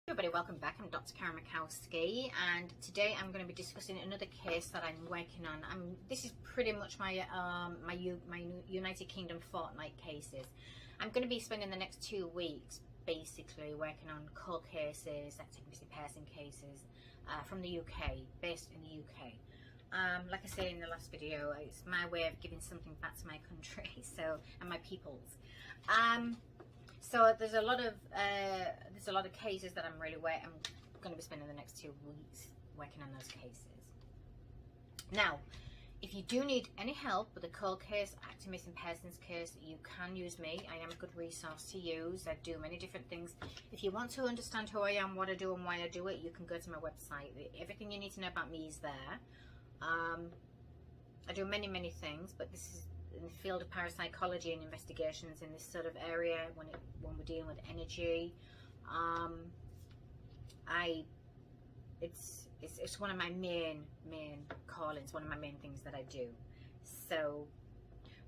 Everybody, welcome back. I'm Dr. Karen Makowski, and today I'm going to be discussing another case that I'm working on. This is pretty much my my United Kingdom fortnight cases. I'm going to be spending the next 2 weeks basically working on cold cases, that's missing person cases from the UK, based in the UK. Like I said in the last video, it's my way of giving something back to my country, and my peoples. So there's a lot of cases that I'm going to be spending the next 2 weeks working on those cases. Now, if you do need any help with a cold case, active missing persons case, you can use me. I am a good resource to use. I do many different things. If you want to understand who I am, what I do, and why I do it, you can go to my website. Everything you need to know about me is there. I do many things, but this is in the field of parapsychology and investigations in this sort of area when we're dealing with energy. It's one of my main callings, one of my main things that I do. So,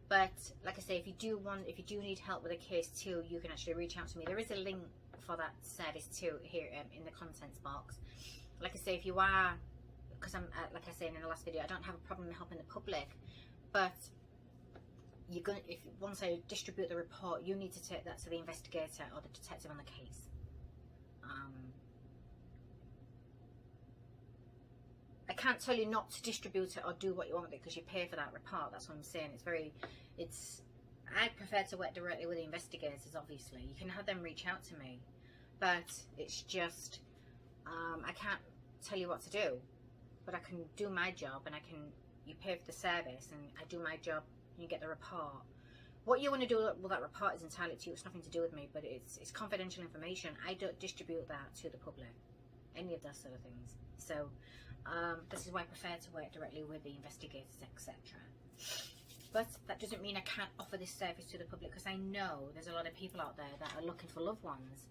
but like I say, if you do need help with a case too, you can actually reach out to me. There is a link for that service too here in the contents box. Like I say, if you are, because I'm like I said in the last video, I don't have a problem helping the public, but once I distribute the report, you need to take that to the investigator or the detective on the case. I can't tell you not to distribute it or do what you want with it because you pay for that report. That's what I'm saying. I prefer to work directly with the investigators. Obviously, you can have them reach out to me, but it's just I can't tell you what to do, but I can do my job, and you pay for the service, and I do my job. You get the report. What you want to do with that report is entirely to you. It's nothing to do with me, but it's confidential information. I don't distribute that to the public, any of those sort of things. So this is why I prefer to work directly with the investigators, etc. But that doesn't mean I can't offer this service to the public, because I know there's a lot of people out there that are looking for loved ones,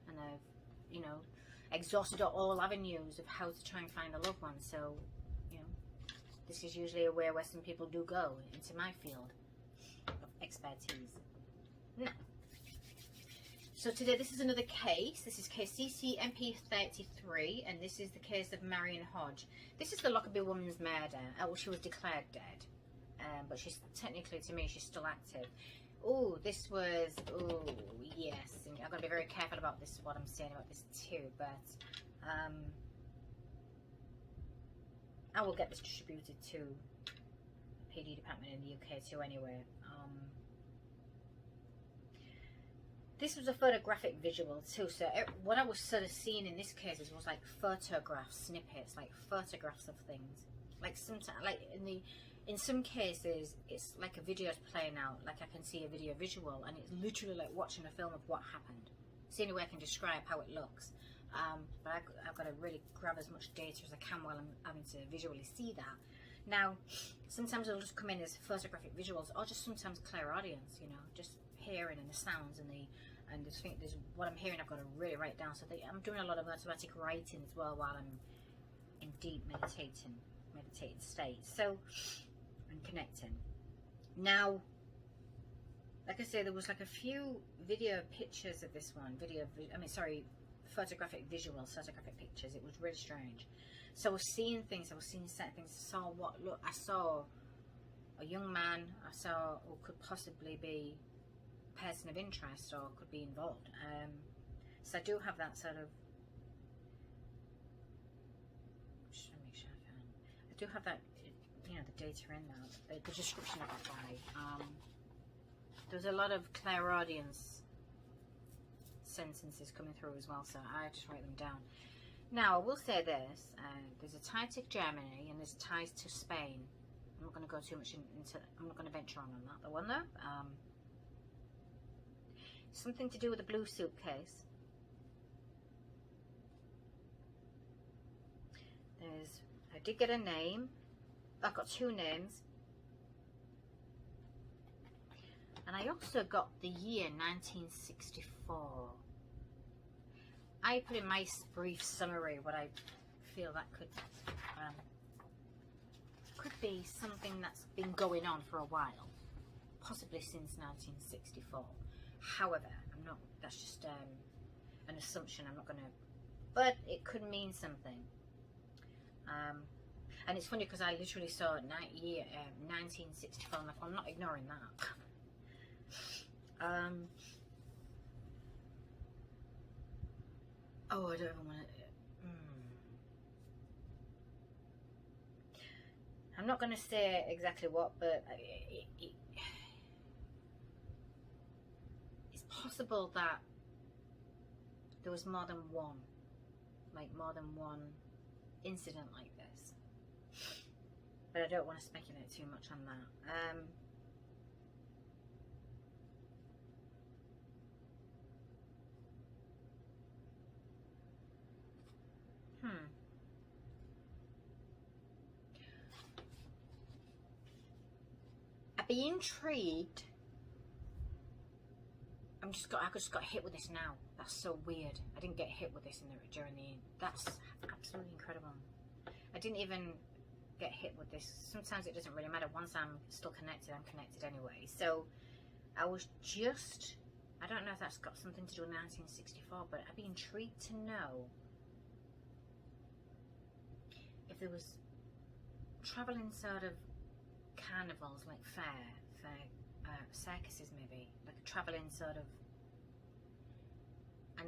and they've exhausted all avenues of how to try and find a loved one. So this is usually a way where some people do go into my field of expertise. Now, so today this is another case. This is case CCMP33, and this is the case of Marion Hodge. This is the Lockerbie woman's murder. Well, she was declared dead, but she's technically, to me, she's still active. Oh, this was, oh yes, and I've got to be very careful about this, what I'm saying about this too, but I will get this distributed to the PD department in the UK too anyway. This was a photographic visual too, so what I was sort of seeing in this case was like photograph snippets, like photographs of things. Like sometimes, like in some cases, it's like a video is playing out, like I can see a video visual, and it's literally like watching a film of what happened. It's the only way I can describe how it looks. But I've got to really grab as much data as I can while I'm having to visually see that. Now, sometimes it'll just come in as photographic visuals, or just sometimes clairaudience, just hearing and the sounds and there's what I'm hearing. I've got to really write down. So I'm doing a lot of automatic writing as well while I'm in deep meditated state. So I'm connecting. Now, like I said, there was like a few video pictures of this one. Photographic visuals, photographic pictures. It was really strange. So I was seeing things, I was seeing certain things. I saw a young man, I saw who could possibly be a person of interest or could be involved. So I do have that sort of, just to make sure I do have that, the data in there, the description of that guy. There's a lot of clairaudience sentences coming through as well, so I just write them down. Now, I will say this, there's a tie to Germany and there's ties to Spain. I'm not going to go too much into, I'm not going to venture on that one though. Something to do with the blue suitcase. I did get a name. I've got 2 names. And I also got the year 1964. I put in my brief summary what I feel that could be something that's been going on for a while, possibly since 1964. However, I'm not. That's just an assumption. I'm not going to but it could mean something. And it's funny because I literally saw 1964. I'm like, I'm not ignoring that. Oh, I don't even want to. I'm not going to say exactly what, but it's possible that there was more than one incident like this. But I don't want to speculate too much on that. I'd be intrigued. I just got hit with this now. That's so weird. I didn't get hit with this during the. That's absolutely incredible. I didn't even get hit with this. Sometimes it doesn't really matter. Once I'm still connected, I'm connected anyway. So I was just. I don't know if that's got something to do with 1964, but I'd be intrigued to know if there was traveling sort of carnivals, like fair circuses, maybe like a traveling sort of, and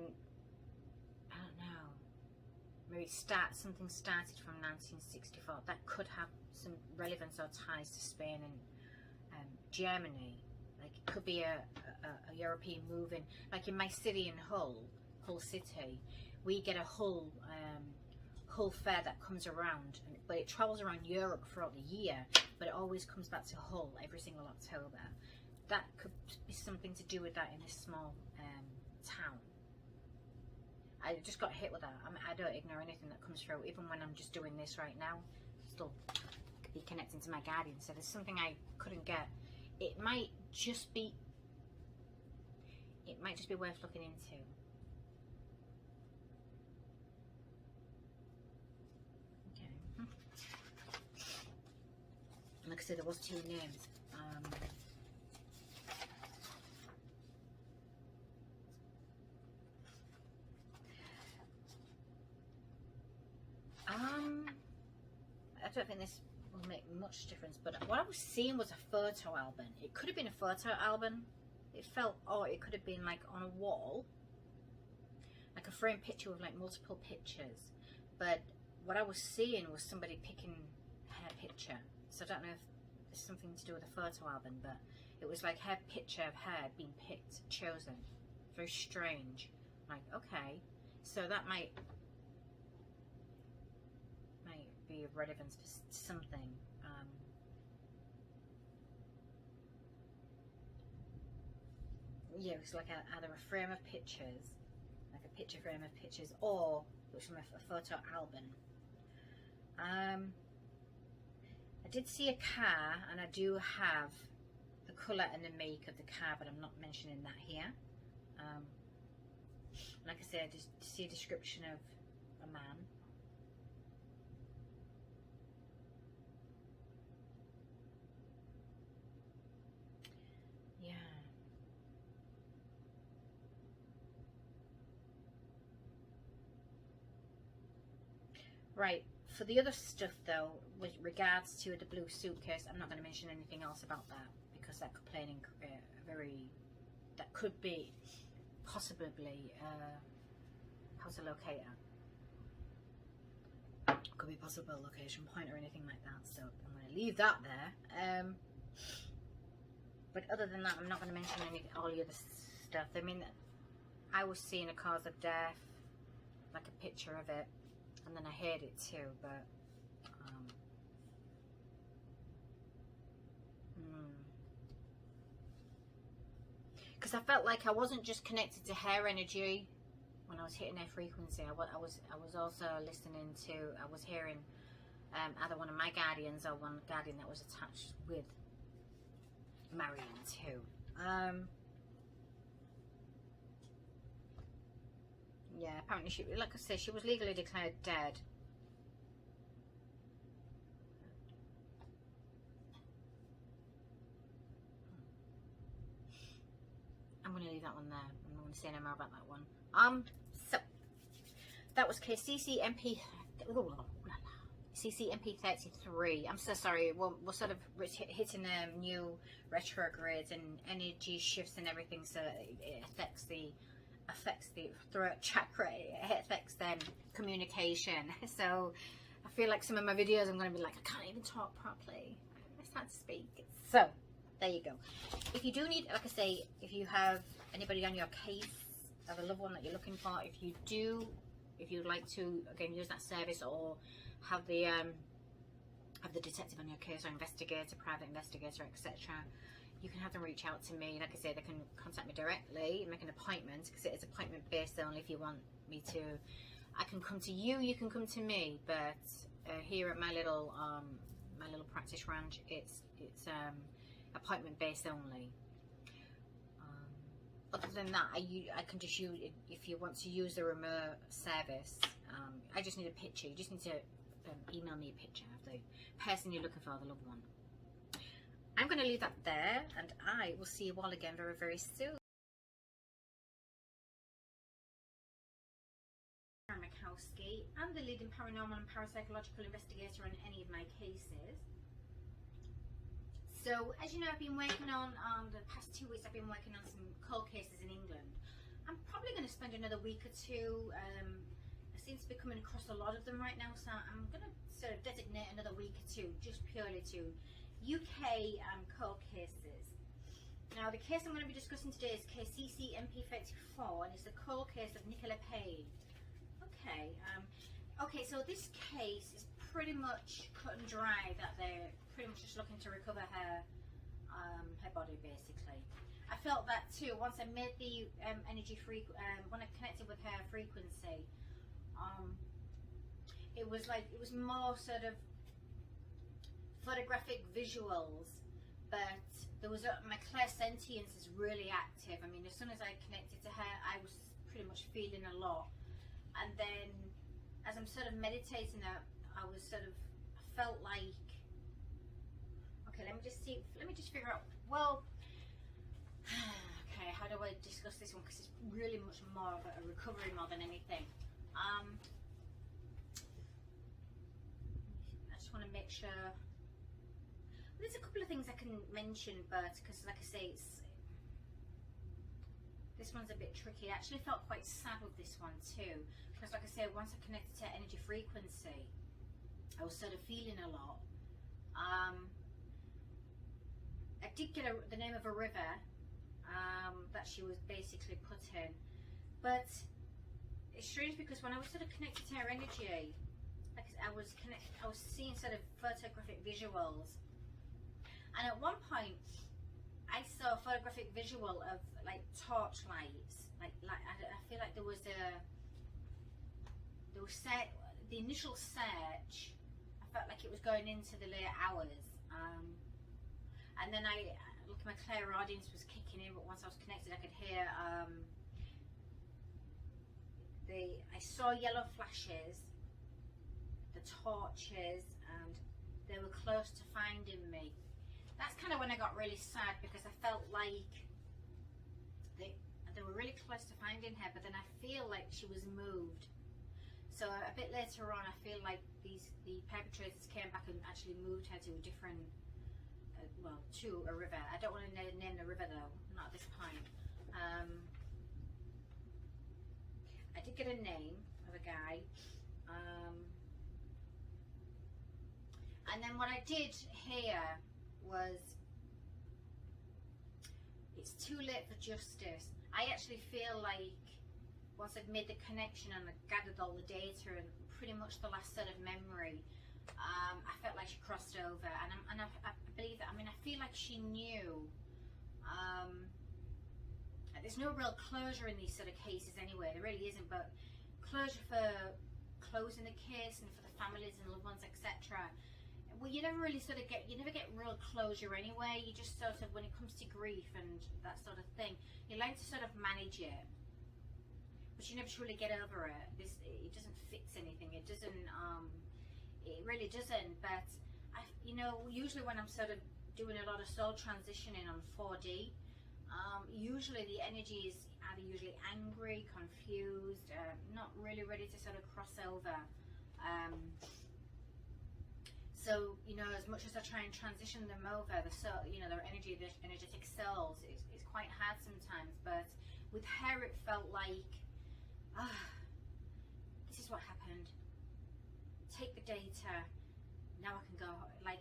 I don't know, maybe something started from 1964 that could have some relevance or ties to Spain and Germany. Like it could be a European moving, like in my city in Hull City, we get a Hull fair that comes around, but it travels around Europe throughout the year, but it always comes back to Hull every single October. That could be something to do with that in this small town. I just got hit with that. I don't ignore anything that comes through, even when I'm just doing this right now. Still be connecting to my guardian. So there's something I couldn't get. It might just be worth looking into. Okay. Like I said, there was 2 names. I don't think this will make much difference, but what I was seeing was a photo album. It could have been a photo album. It felt, or it could have been like on a wall, like a framed picture with like multiple pictures. But what I was seeing was somebody picking her picture. So I don't know if it's something to do with a photo album, but it was like her picture of her being picked, chosen. Very strange. Like, okay, so that might be of relevance for something. Yeah, it's like either a frame of pictures, like a picture frame of pictures, or it was from a photo album. I did see a car, and I do have the colour and the make of the car, but I'm not mentioning that here. Like I said, I just see a description of a man. Yeah. Right. For the other stuff, though, with regards to the blue suitcase, I'm not going to mention anything else about that, because that could play that could be possibly how's a locator? Could be possible location point or anything like that. So I'm going to leave that there. But other than that, I'm not going to mention all the other stuff. I mean, I was seeing a cause of death, like a picture of it, and then I heard it too, but because I felt like I wasn't just connected to her energy when I was hitting her frequency. I was also listening to, I was hearing either one of my guardians or one guardian that was attached with Marion too. Yeah, apparently she, like I said, she was legally declared dead. I'm going to leave that one there. I'm not going to say no more about that one. So that was case CCMP 33. I'm so sorry. We're sort of hitting new retrogrades and energy shifts and everything, so it affects the throat chakra. It affects communication. So I feel like some of my videos I'm going to be like, I can't even talk properly. It's hard to speak. So there you go. If you do need, like I say, if you have anybody on your case of a loved one that you're looking for, if you'd like to again use that service, or have the detective on your case, or investigator, private investigator, etc., you can have them reach out to me. Like I say, they can contact me directly and make an appointment, because it is appointment based only. If you want me to, I can come to you, you can come to me, but here at my little practice ranch, it's appointment based only. Other than that, I can just use it. If you want to use the remote service, I just need a picture. You just need to email me a picture of the person you're looking for, the loved one. I'm going to leave that there, and I will see you all again very, very soon. I'm Makowski. I'm the leading paranormal and parapsychological investigator on any of my cases. So, as you know, I've been working on, the past 2 weeks, I've been working on some cold cases in England. I'm probably going to spend another week or two. I seem to be coming across a lot of them right now, so I'm going to sort of designate another week or two just purely to UK cold cases. Now, the case I'm going to be discussing today is case CCMP34, and it's the cold case of Nicola Page. Okay, so this case is pretty much cut and dry, that they're pretty much just looking to recover her body, basically. I felt that too once I made the when I connected with her frequency. It was more sort of photographic visuals, but there was my clairsentience is really active. I mean, as soon as I connected to her, I was pretty much feeling a lot, and then as I'm sort of meditating, I felt like, okay, let me just figure out, well, okay, how do I discuss this one, because it's really much more of a recovery more than anything. I just want to make sure, there's a couple of things I can mention, but because like I say, this one's a bit tricky. I actually felt quite sad with this one too, because like I say, once I connected to energy frequency, I was sort of feeling a lot. I did get the name of a river that she was basically put in, but it's strange because when I was sort of connected to her energy, like I was seeing sort of photographic visuals, and at one point I saw a photographic visual of like torch lights, like I feel like there was the initial search. I felt like it was going into the late hours, and then my clairaudience was kicking in, but once I was connected, I could hear I saw yellow flashes, the torches, and they were close to finding me. That's kind of when I got really sad, because I felt like they were really close to finding her, but then I feel like she was moved. So a bit later on, I feel like the perpetrators came back and actually moved her to a different, to a river. I don't want to name the river though, not at this point. I did get a name of a guy, and then what I did hear was, it's too late for justice. I actually feel like once I've made the connection and I gathered all the data and pretty much the last set of memory, I felt like she crossed over, and I believe that. I mean, I feel like she knew. There's no real closure in these sort of cases anyway, there really isn't, but closure for closing the case and for the families and loved ones, etc. Well, you never really you never get real closure anyway. You just sort of, when it comes to grief and that sort of thing, you learn to sort of manage it, but you never truly get over it. It doesn't fix anything. It doesn't. It really doesn't. But usually when I'm sort of doing a lot of soul transitioning on 4D, usually the energy is either usually angry, confused, not really ready to sort of cross over. So, you know, as much as I try and transition them over, you know, their energy, their energetic selves, it's quite hard sometimes. But with her, it felt like, this is what happened. Take the data. Now I can go. Like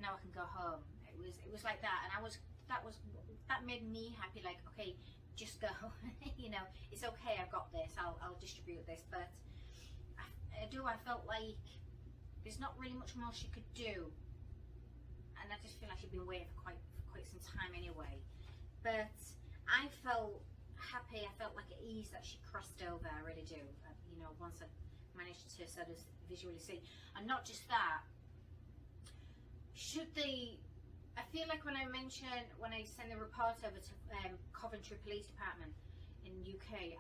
now I can go home. It was like that, and that made me happy. Like, okay, just go. You know, it's okay. I've got this. I'll distribute this. But I felt like there's not really much more she could do, and I just feel like she'd been waiting for quite some time anyway. But I felt happy. I felt like at ease that she crossed over. I really do. You know, once I managed to sort of visually see, and not just that. I feel like when I send the report over to Coventry Police Department in UK,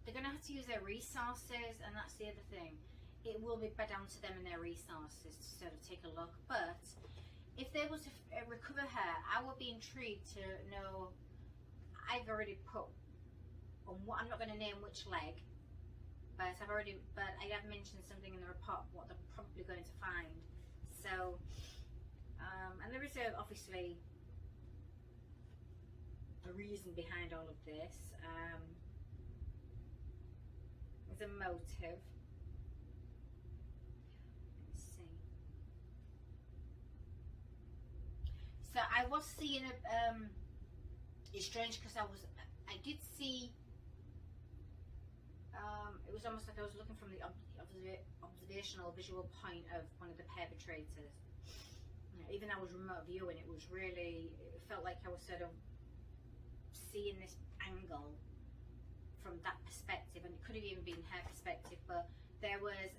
they're going to have to use their resources, and that's the other thing. It will be down to them and their resources to sort of take a look. But if they were to recover her, I would be intrigued to know. I've already put on what, I'm not going to name which leg, but I have mentioned something in the report what they're probably going to find. So, and there is obviously a reason behind all of this. There's a motive. Let's see. So I was seeing it's strange because I did see. It was almost like I was looking from the observational visual point of one of the perpetrators. You know, even though I was remote viewing, it felt like I was sort of seeing this angle from that perspective, and it could have even been her perspective. But there was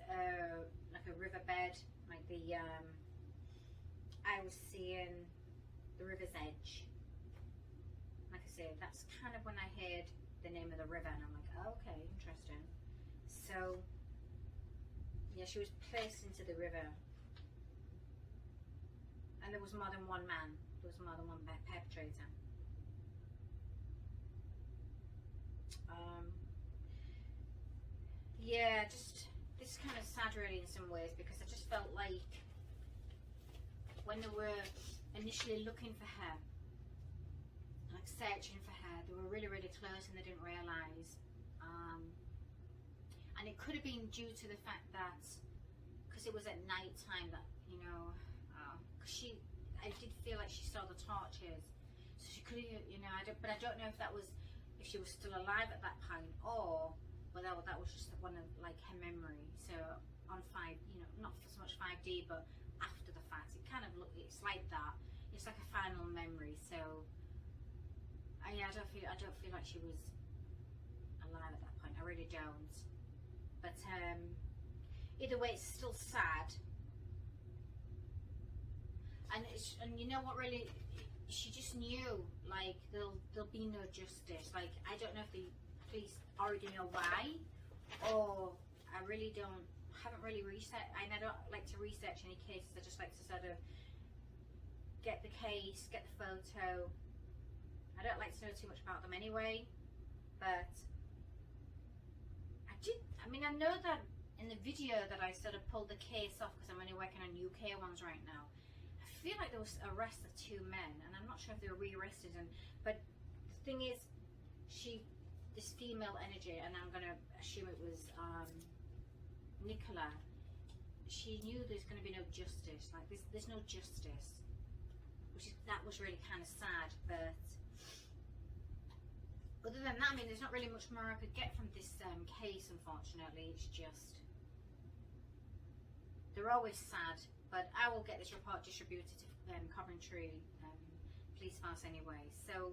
like a riverbed, like I was seeing the river's edge. Like I said, that's kind of when I heard the name of the river, and I'm like, oh, okay, interesting. So yeah, she was placed into the river, and there was more than one man. There was more than one perpetrator. Yeah, just this is kind of sad really in some ways, because I just felt like when they were initially looking for her, like searching for her, they were really, really close and they didn't realise. And it could have been due to the fact that, because it was at night time, that, you know, I did feel like she saw the torches, so she could have, you know, but I don't know if that was, if she was still alive at that point, or whether that was just one of like her memory. So on you know, not so much 5D, but after the fact, it kind of it's like that. It's like a final memory. So I don't feel like she was alive at that point. I really don't. But either way, it's still sad. And you know what, really, she just knew, like, there'll be no justice. Like, I don't know if the police already know why, or I really haven't really researched. I don't like to research any cases. I just like to sort of get the case, get the photo. I don't like to know too much about them anyway, but I know that in the video that I sort of pulled the case off, because I'm only working on UK ones right now. I feel like there was arrest of 2 men, and I'm not sure if they were re-arrested. But the thing is, this female energy, and I'm going to assume it was Nicola. She knew there's going to be no justice. Like there's no justice, that was really kind of sad. But other than that, I mean, there's not really much more I could get from this case, unfortunately. It's just, they're always sad, but I will get this report distributed to Coventry Police Force anyway. So,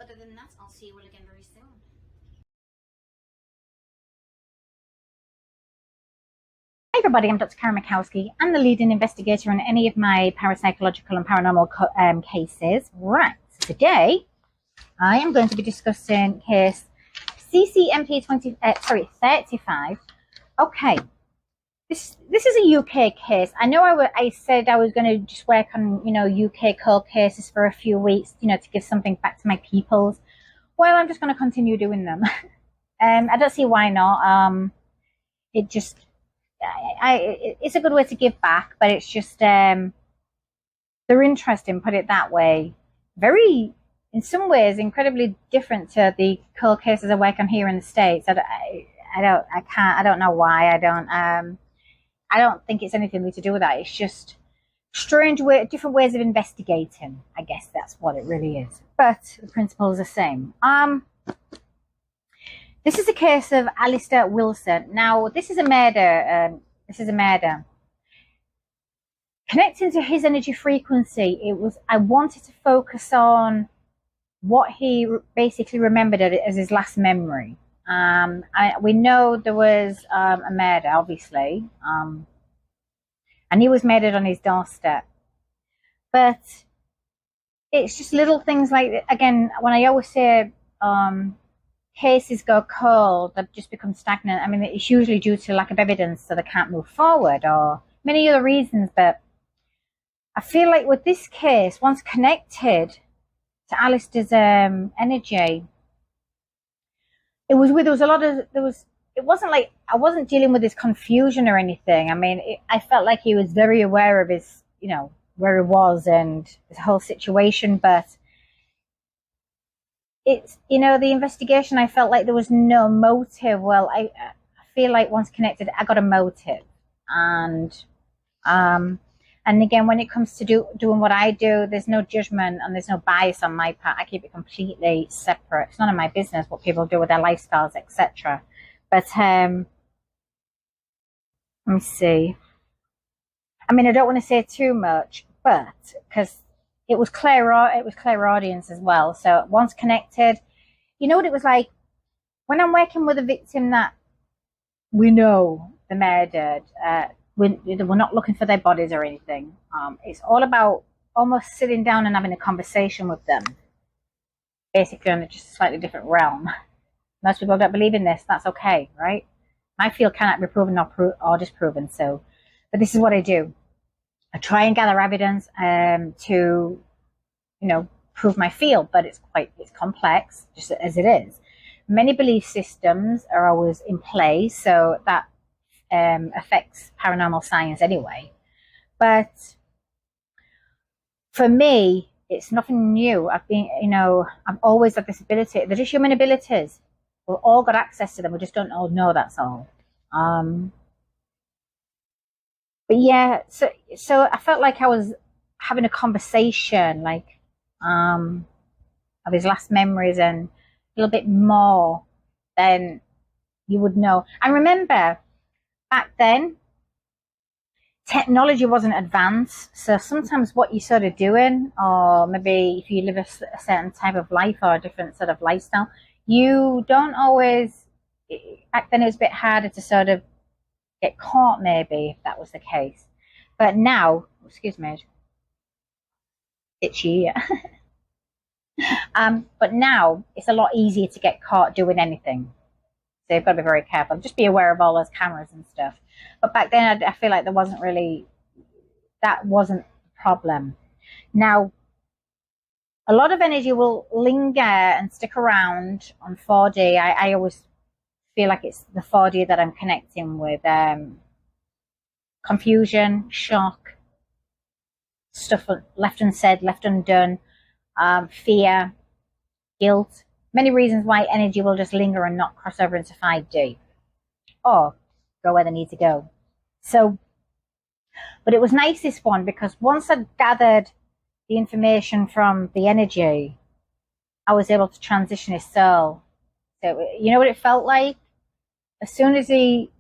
other than that, I'll see you all again very soon. Hey everybody, I'm Dr. Karen Makowski. I'm the leading investigator on any of my parapsychological and paranormal cases. Right, so today I am going to be discussing case CCMP 35. Okay, this is a UK case. I know I said I was going to just work on, you know, UK cold cases for a few weeks, you know, to give something back to my peoples. well, I'm just going to continue doing them. I don't see why not. It just, it's a good way to give back, but it's just, they're interesting, put it that way. Very, in some ways, incredibly different to the cold cases I work on here in the States. I don't know why. I don't think it's anything to do with that. It's just different ways of investigating. I guess that's what it really is. But the principle is the same. This is a case of Alistair Wilson. Now, this is a murder. Connecting to his energy frequency, I wanted to focus on what he basically remembered as his last memory. We know there was a murder, obviously, and he was murdered on his doorstep. But it's just little things like, again, when I always say cases go cold, they just become stagnant. I mean, it's usually due to lack of evidence, so they can't move forward, or many other reasons. But I feel like with this case, once connected to Alistair's energy, it wasn't like I wasn't dealing with his confusion or anything. I mean, I felt like he was very aware of his, where he was and his whole situation. But it's, the investigation, I felt like there was no motive. Well, I feel like once connected, I got a motive. And again, when it comes to doing what I do, there's no judgment and there's no bias on my part. I keep it completely separate. It's none of my business what people do with their lifestyles, etc. But let me see. I mean, I don't want to say too much, but because it was clairaudience as well. So once connected, you know what it was like when I'm working with a victim that we know they murdered. We're not looking for their bodies or anything. It's all about almost sitting down and having a conversation with them, basically on just a slightly different realm. Most people don't believe in this. That's okay, right? My field cannot be proven or disproven. So, but this is what I do. I try and gather evidence to, prove my field, but it's complex, just as it is. Many belief systems are always in play, so that affects paranormal science anyway. But for me, it's nothing new. I've always had this ability. They're just human abilities. We've all got access to them. We just don't all know, that's all. But yeah, so I felt like I was having a conversation, like, of his last memories and a little bit more than you would know. I remember back then, technology wasn't advanced, so sometimes what you're sort of doing, or maybe if you live a certain type of life or a different sort of lifestyle, you don't always, back then it was a bit harder to sort of get caught, maybe, if that was the case. But now, excuse me, itchy. But now it's a lot easier to get caught doing anything. So you've got to be very careful. Just be aware of all those cameras and stuff. But back then, I feel like that wasn't the problem. Now, a lot of energy will linger and stick around on 4D. I always feel like it's the 4D that I'm connecting with. Confusion, shock, stuff left unsaid, left undone, fear, guilt. Many reasons why energy will just linger and not cross over into 5D or go where they need to go. So, but it was nice, this one, because once I gathered the information from the energy, I was able to transition his soul. So, you know what it felt like? As soon as he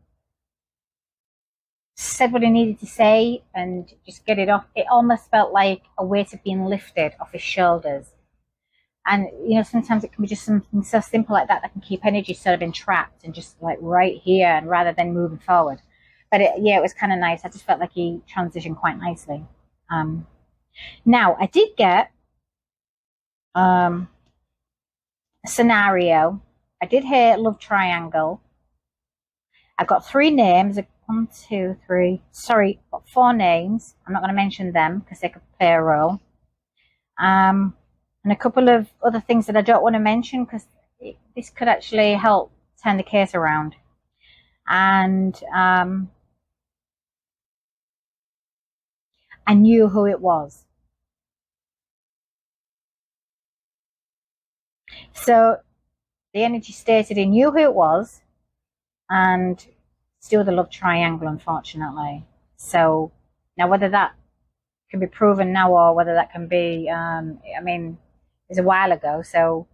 said what he needed to say and just get it off, it almost felt like a weight had been lifted off his shoulders. And, sometimes it can be just something so simple like that can keep energy sort of entrapped and just like right here, and rather than moving forward. But it was kind of nice. I just felt like he transitioned quite nicely. Now, I did get a scenario. I did hear love triangle. I got 3 names. 1, 2, 3. Sorry, got 4 names. I'm not going to mention them because they could play a role. And and a couple of other things that I don't want to mention because this could actually help turn the case around. And I knew who it was. So the energy stated he knew who it was, and still the love triangle, unfortunately. So now whether that can be proven now or whether that can be, I mean, it's a while ago, so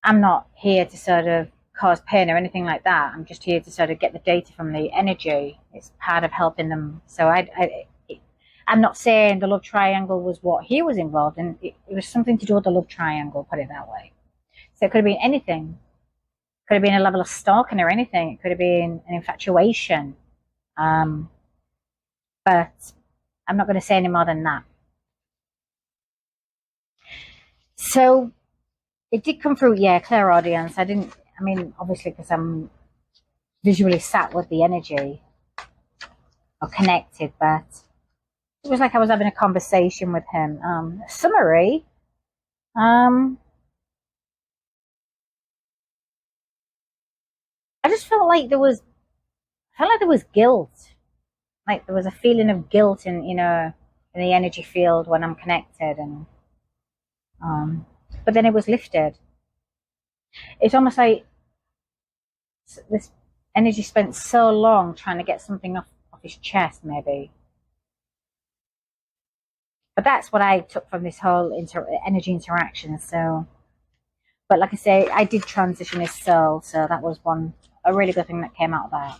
I'm not here to sort of cause pain or anything like that. I'm just here to sort of get the data from the energy. It's part of helping them. So I'm not saying the love triangle was what he was involved in. It was something to do with the love triangle, put it that way. So it could have been anything. It could have been a level of stalking or anything. It could have been an infatuation. But I'm not going to say any more than that. So it did come through, yeah, clairaudience. I mean, obviously, because I'm visually sat with the energy or connected, but it was like I was having a conversation with him. Summary. I just felt like there was guilt. Like there was a feeling of guilt in the energy field when I'm connected, and but then it was lifted. It's almost like this energy spent so long trying to get something off his chest, maybe. But that's what I took from this whole energy interaction. So, but like I say, I did transition his soul, so that was a really good thing that came out of that.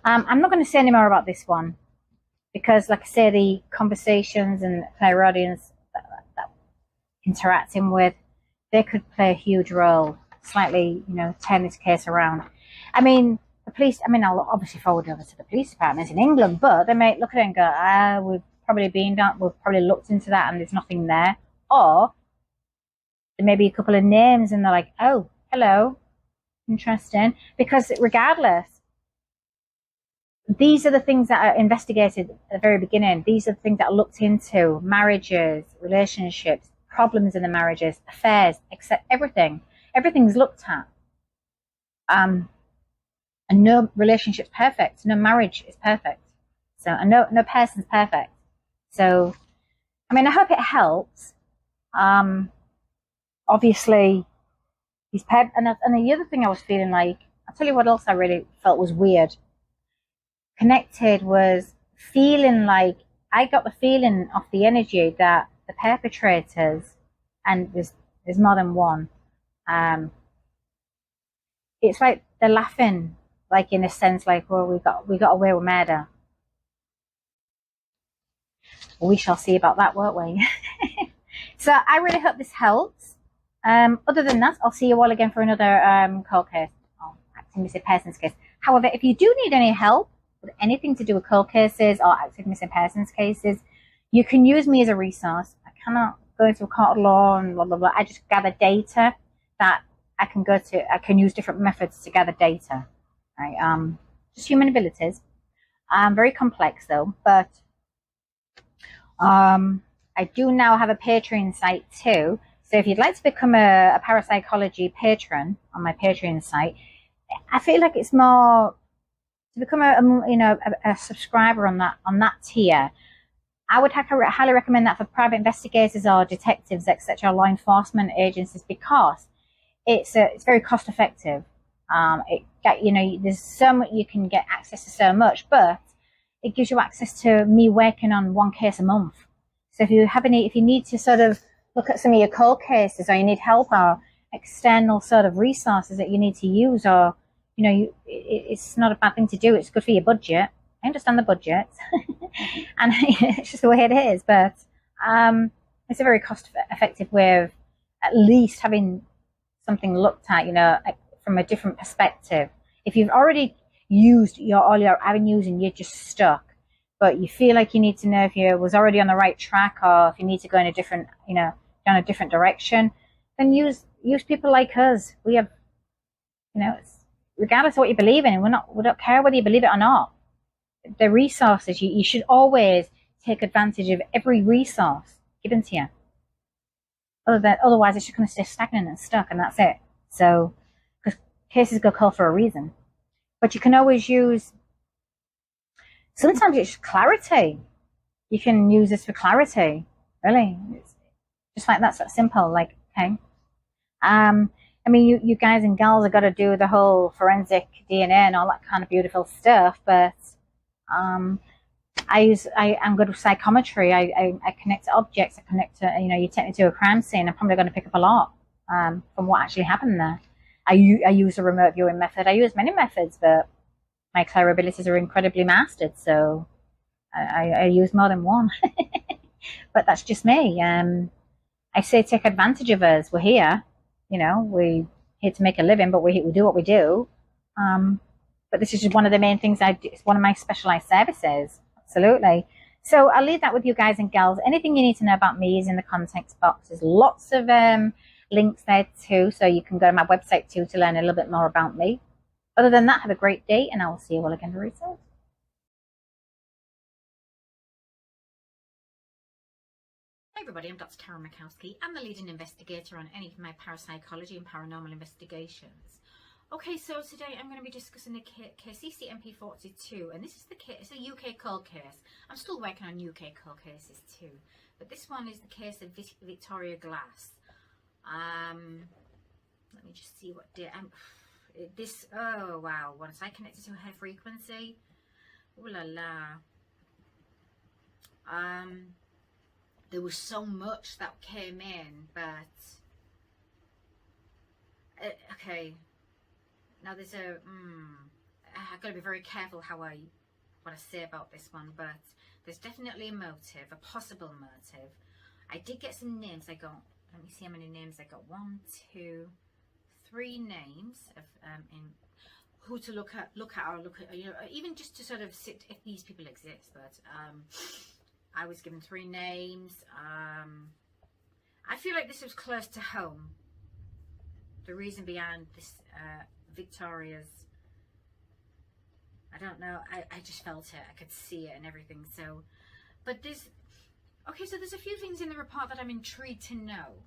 I'm not going to say any more about this one because, like I say, the conversations and clairaudience that interacting with, they could play a huge role, slightly, turn this case around. I mean, the police, I'll obviously forward over to the police departments in England, but they may look at it and go, we've probably looked into that and there's nothing there. Or there may be a couple of names and they're like, oh, hello, interesting. Because regardless, these are the things that are investigated at the very beginning. These are the things that are looked into: marriages, relationships, problems in the marriages, affairs, except everything. Everything's looked at. And no relationship's perfect. No marriage is perfect. So, and no person's perfect. So, I hope it helps. Obviously, and the other thing I was feeling like, I'll tell you what else I really felt was weird. Connected was feeling like, I got the feeling off the energy that the perpetrators, and there's more than one, it's like they're laughing, like in a sense, like, well, we got away with murder. We shall see about that, won't we? So I really hope this helps. Other than that, I'll see you all again for another cold case, or active missing persons case. However, if you do need any help with anything to do with cold cases or active missing persons cases, you can use me as a resource. I cannot go into a court of law and blah, blah, blah. I just gather data that I can use different methods to gather data. Right? Just human abilities. Very complex though, but I do now have a Patreon site too. So if you'd like to become a parapsychology patron on my Patreon site, I feel like it's more to become a subscriber on that tier. I would highly recommend that for private investigators or detectives, etc., law enforcement agencies, because it's very cost effective. There's so much, you can get access to so much, but it gives you access to me working on one case a month. So if you need to sort of look at some of your cold cases, or you need help or external sort of resources that you need to use, or it's not a bad thing to do. It's good for your budget. I understand the budget, and it's just the way it is. But it's a very cost-effective way of at least having something looked at, from a different perspective. If you've already used all your avenues and you're just stuck, but you feel like you need to know if you was already on the right track, or if you need to go in a different, down a different direction, then use people like us. We have, regardless of what you believe in, we don't care whether you believe it or not. The resources, you should always take advantage of every resource given to you. Otherwise, it's just going to stay stagnant and stuck, and that's it. So, because cases go cold for a reason. But you can always use, sometimes it's clarity. You can use this for clarity, really. It's just like that's that simple, like, okay. I mean, you guys and gals have got to do the whole forensic DNA and all that kind of beautiful stuff, but I'm good with psychometry. I connect to objects. I connect to, you take me to a crime scene, I'm probably going to pick up a lot from what actually happened there. I use a remote viewing method. I use many methods, but my clair abilities are incredibly mastered, so I use more than one. But that's just me. I say take advantage of us. We're here. We're here to make a living, but we do what we do. But this is just one of the main things I do. It's one of my specialized services. Absolutely. So I'll leave that with you guys and gals. Anything you need to know about me is in the context box. There's lots of links there too, so you can go to my website too to learn a little bit more about me. Other than that, have a great day, and I will see you all again very soon. Hi everybody, I'm Dr. Karen Makowski. I'm the leading investigator on any of my parapsychology and paranormal investigations. Okay, so today I'm going to be discussing the case CCMP 42, and this is the case, it's a UK cold case. I'm still working on UK cold cases too, but this one is the case of Victoria Glass. Let me just see what did oh wow, once I connected to her frequency, ooh la la. There was so much that came in, but okay. Now there's I've got to be very careful what I say about this one, but there's definitely a motive, a possible motive. I did get some names. Let me see how many names I got. 1, 2, 3 names of in who to look at, even just to sort of sit if these people exist. But I was given 3 names. I feel like this was close to home. The reason behind this Victoria's, I don't know, I just felt it, I could see it and everything. So, but there's a few things in the report that I'm intrigued to know.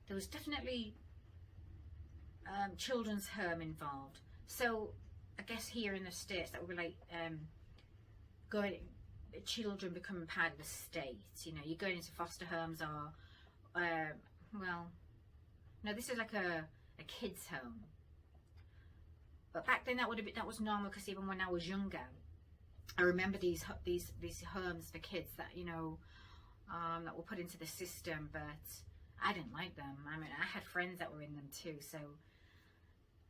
There was definitely children's home involved. So I guess here in the States that would be like children becoming part of the state. You're going into foster homes or well, no, this is like a kid's home. But back then that was normal, because even when I was younger, I remember these homes for kids that that were put into the system, but I didn't like them. I mean, I had friends that were in them too, so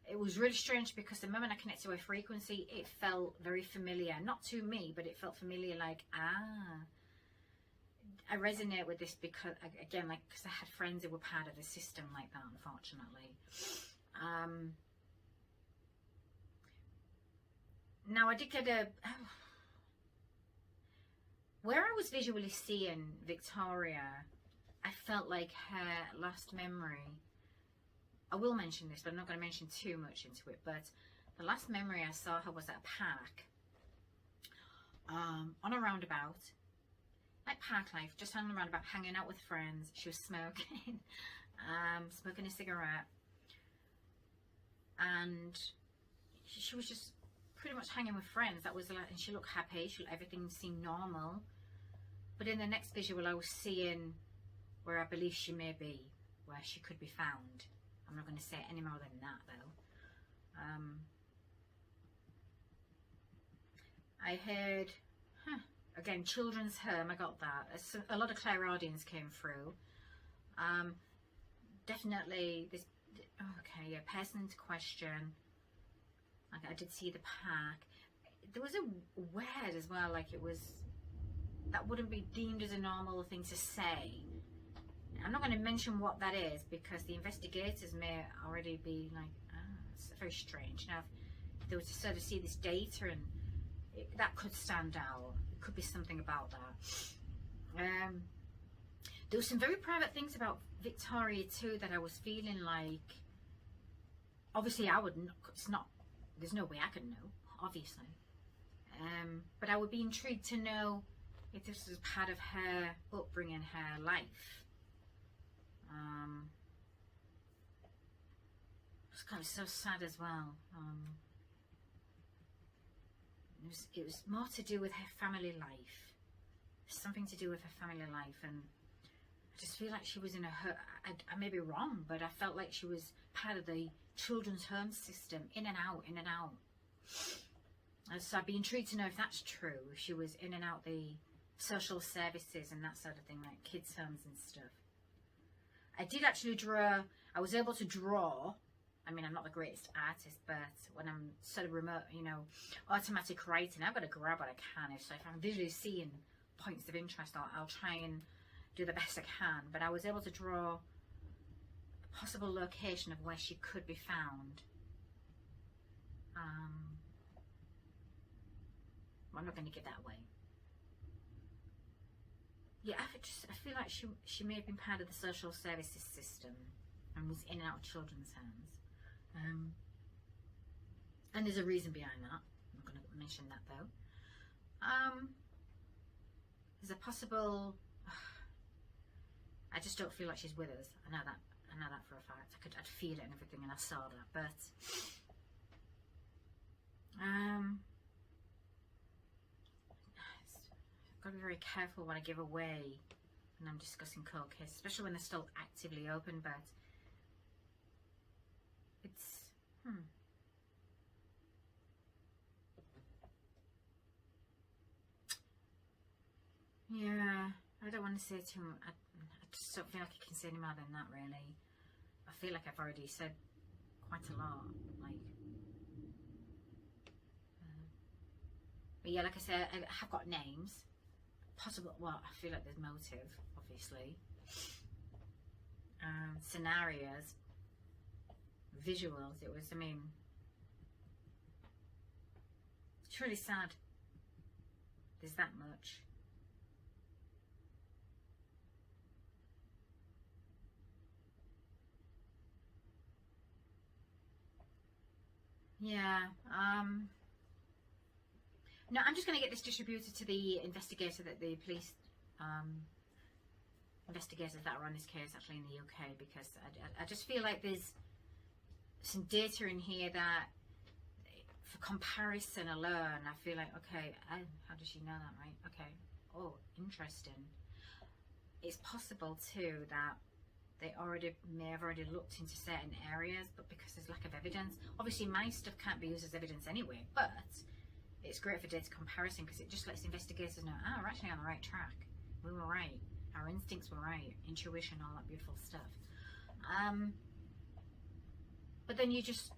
it was really strange, because the moment I connected to a frequency, it felt very familiar. Not to me, but it felt familiar, like, I resonate with this because, again, like, because I had friends who were part of the system like that, unfortunately. Now, I did get where I was visually seeing Victoria, I felt like her last memory, I will mention this, but I'm not going to mention too much into it, but the last memory I saw her was at a park, on a roundabout, like park life, just on the roundabout, hanging out with friends. She was smoking, smoking a cigarette, and she was just pretty much hanging with friends. That was like, and she looked happy, everything seemed normal. But in the next visual, I was seeing where I believe she may be, where she could be found. I'm not going to say any more than that, though. I heard, again, children's home. I got that. A lot of clairaudience came through. Definitely this. Okay, yeah, person to question. I did see the park. There was a word as well, like it was, that wouldn't be deemed as a normal thing to say. I'm not going to mention what that is, because the investigators may already be like, it's very strange. Now, if they were to sort of see this data, and that could stand out. It could be something about that. There were some very private things about Victoria too that I was feeling like, obviously I wouldn't, it's not, there's no way I could know, obviously. But I would be intrigued to know if this was part of her upbringing, her life. It's kind of so sad as well. It was more to do with her family life. Something to do with her family life, and I just feel like she was in a hurt. I may be wrong, but I felt like she was part of the children's home system, in and out, in and out. And so I'd be intrigued to know if that's true. If she was in and out the social services and that sort of thing, like kids' homes and stuff. I did actually draw. I was able to draw. I mean, I'm not the greatest artist, but when I'm sort of remote, you know, automatic writing, I've got to grab what I can. So if I'm visually seeing points of interest, I'll try and do the best I can. But I was able to draw a possible location of where she could be found. I'm not going to get that way. Yeah, I feel like she may have been part of the social services system and was in and out of children's homes. And there's a reason behind that. I'm not going to mention that though. There's a possible. I just don't feel like she's with us. I know that for a fact. I'd feel it and everything, and I saw that. But I've got to be very careful what I give away when I'm discussing cold cases, especially when they're still actively open. But it's yeah, I don't want to say too much. I just don't feel like I can say any more than that, really. I feel like I've already said quite a lot. But yeah, like I said, I have got names. Possible, well, I feel like there's motive, obviously. Scenarios. Visuals. It was, I mean, it's really sad. There's that much. Yeah, no, I'm just going to get this distributed to the investigator, that the police investigators that are on this case actually in the UK, because I just feel like there's some data in here that, for comparison alone, I feel like, okay, how does she know that, right? Okay, oh, interesting. It's possible too that they may have already looked into certain areas, but because there's lack of evidence, obviously my stuff can't be used as evidence anyway, but it's great for data comparison because it just lets investigators know, we're actually on the right track. We were right. Our instincts were right. Intuition, all that beautiful stuff. But then you just,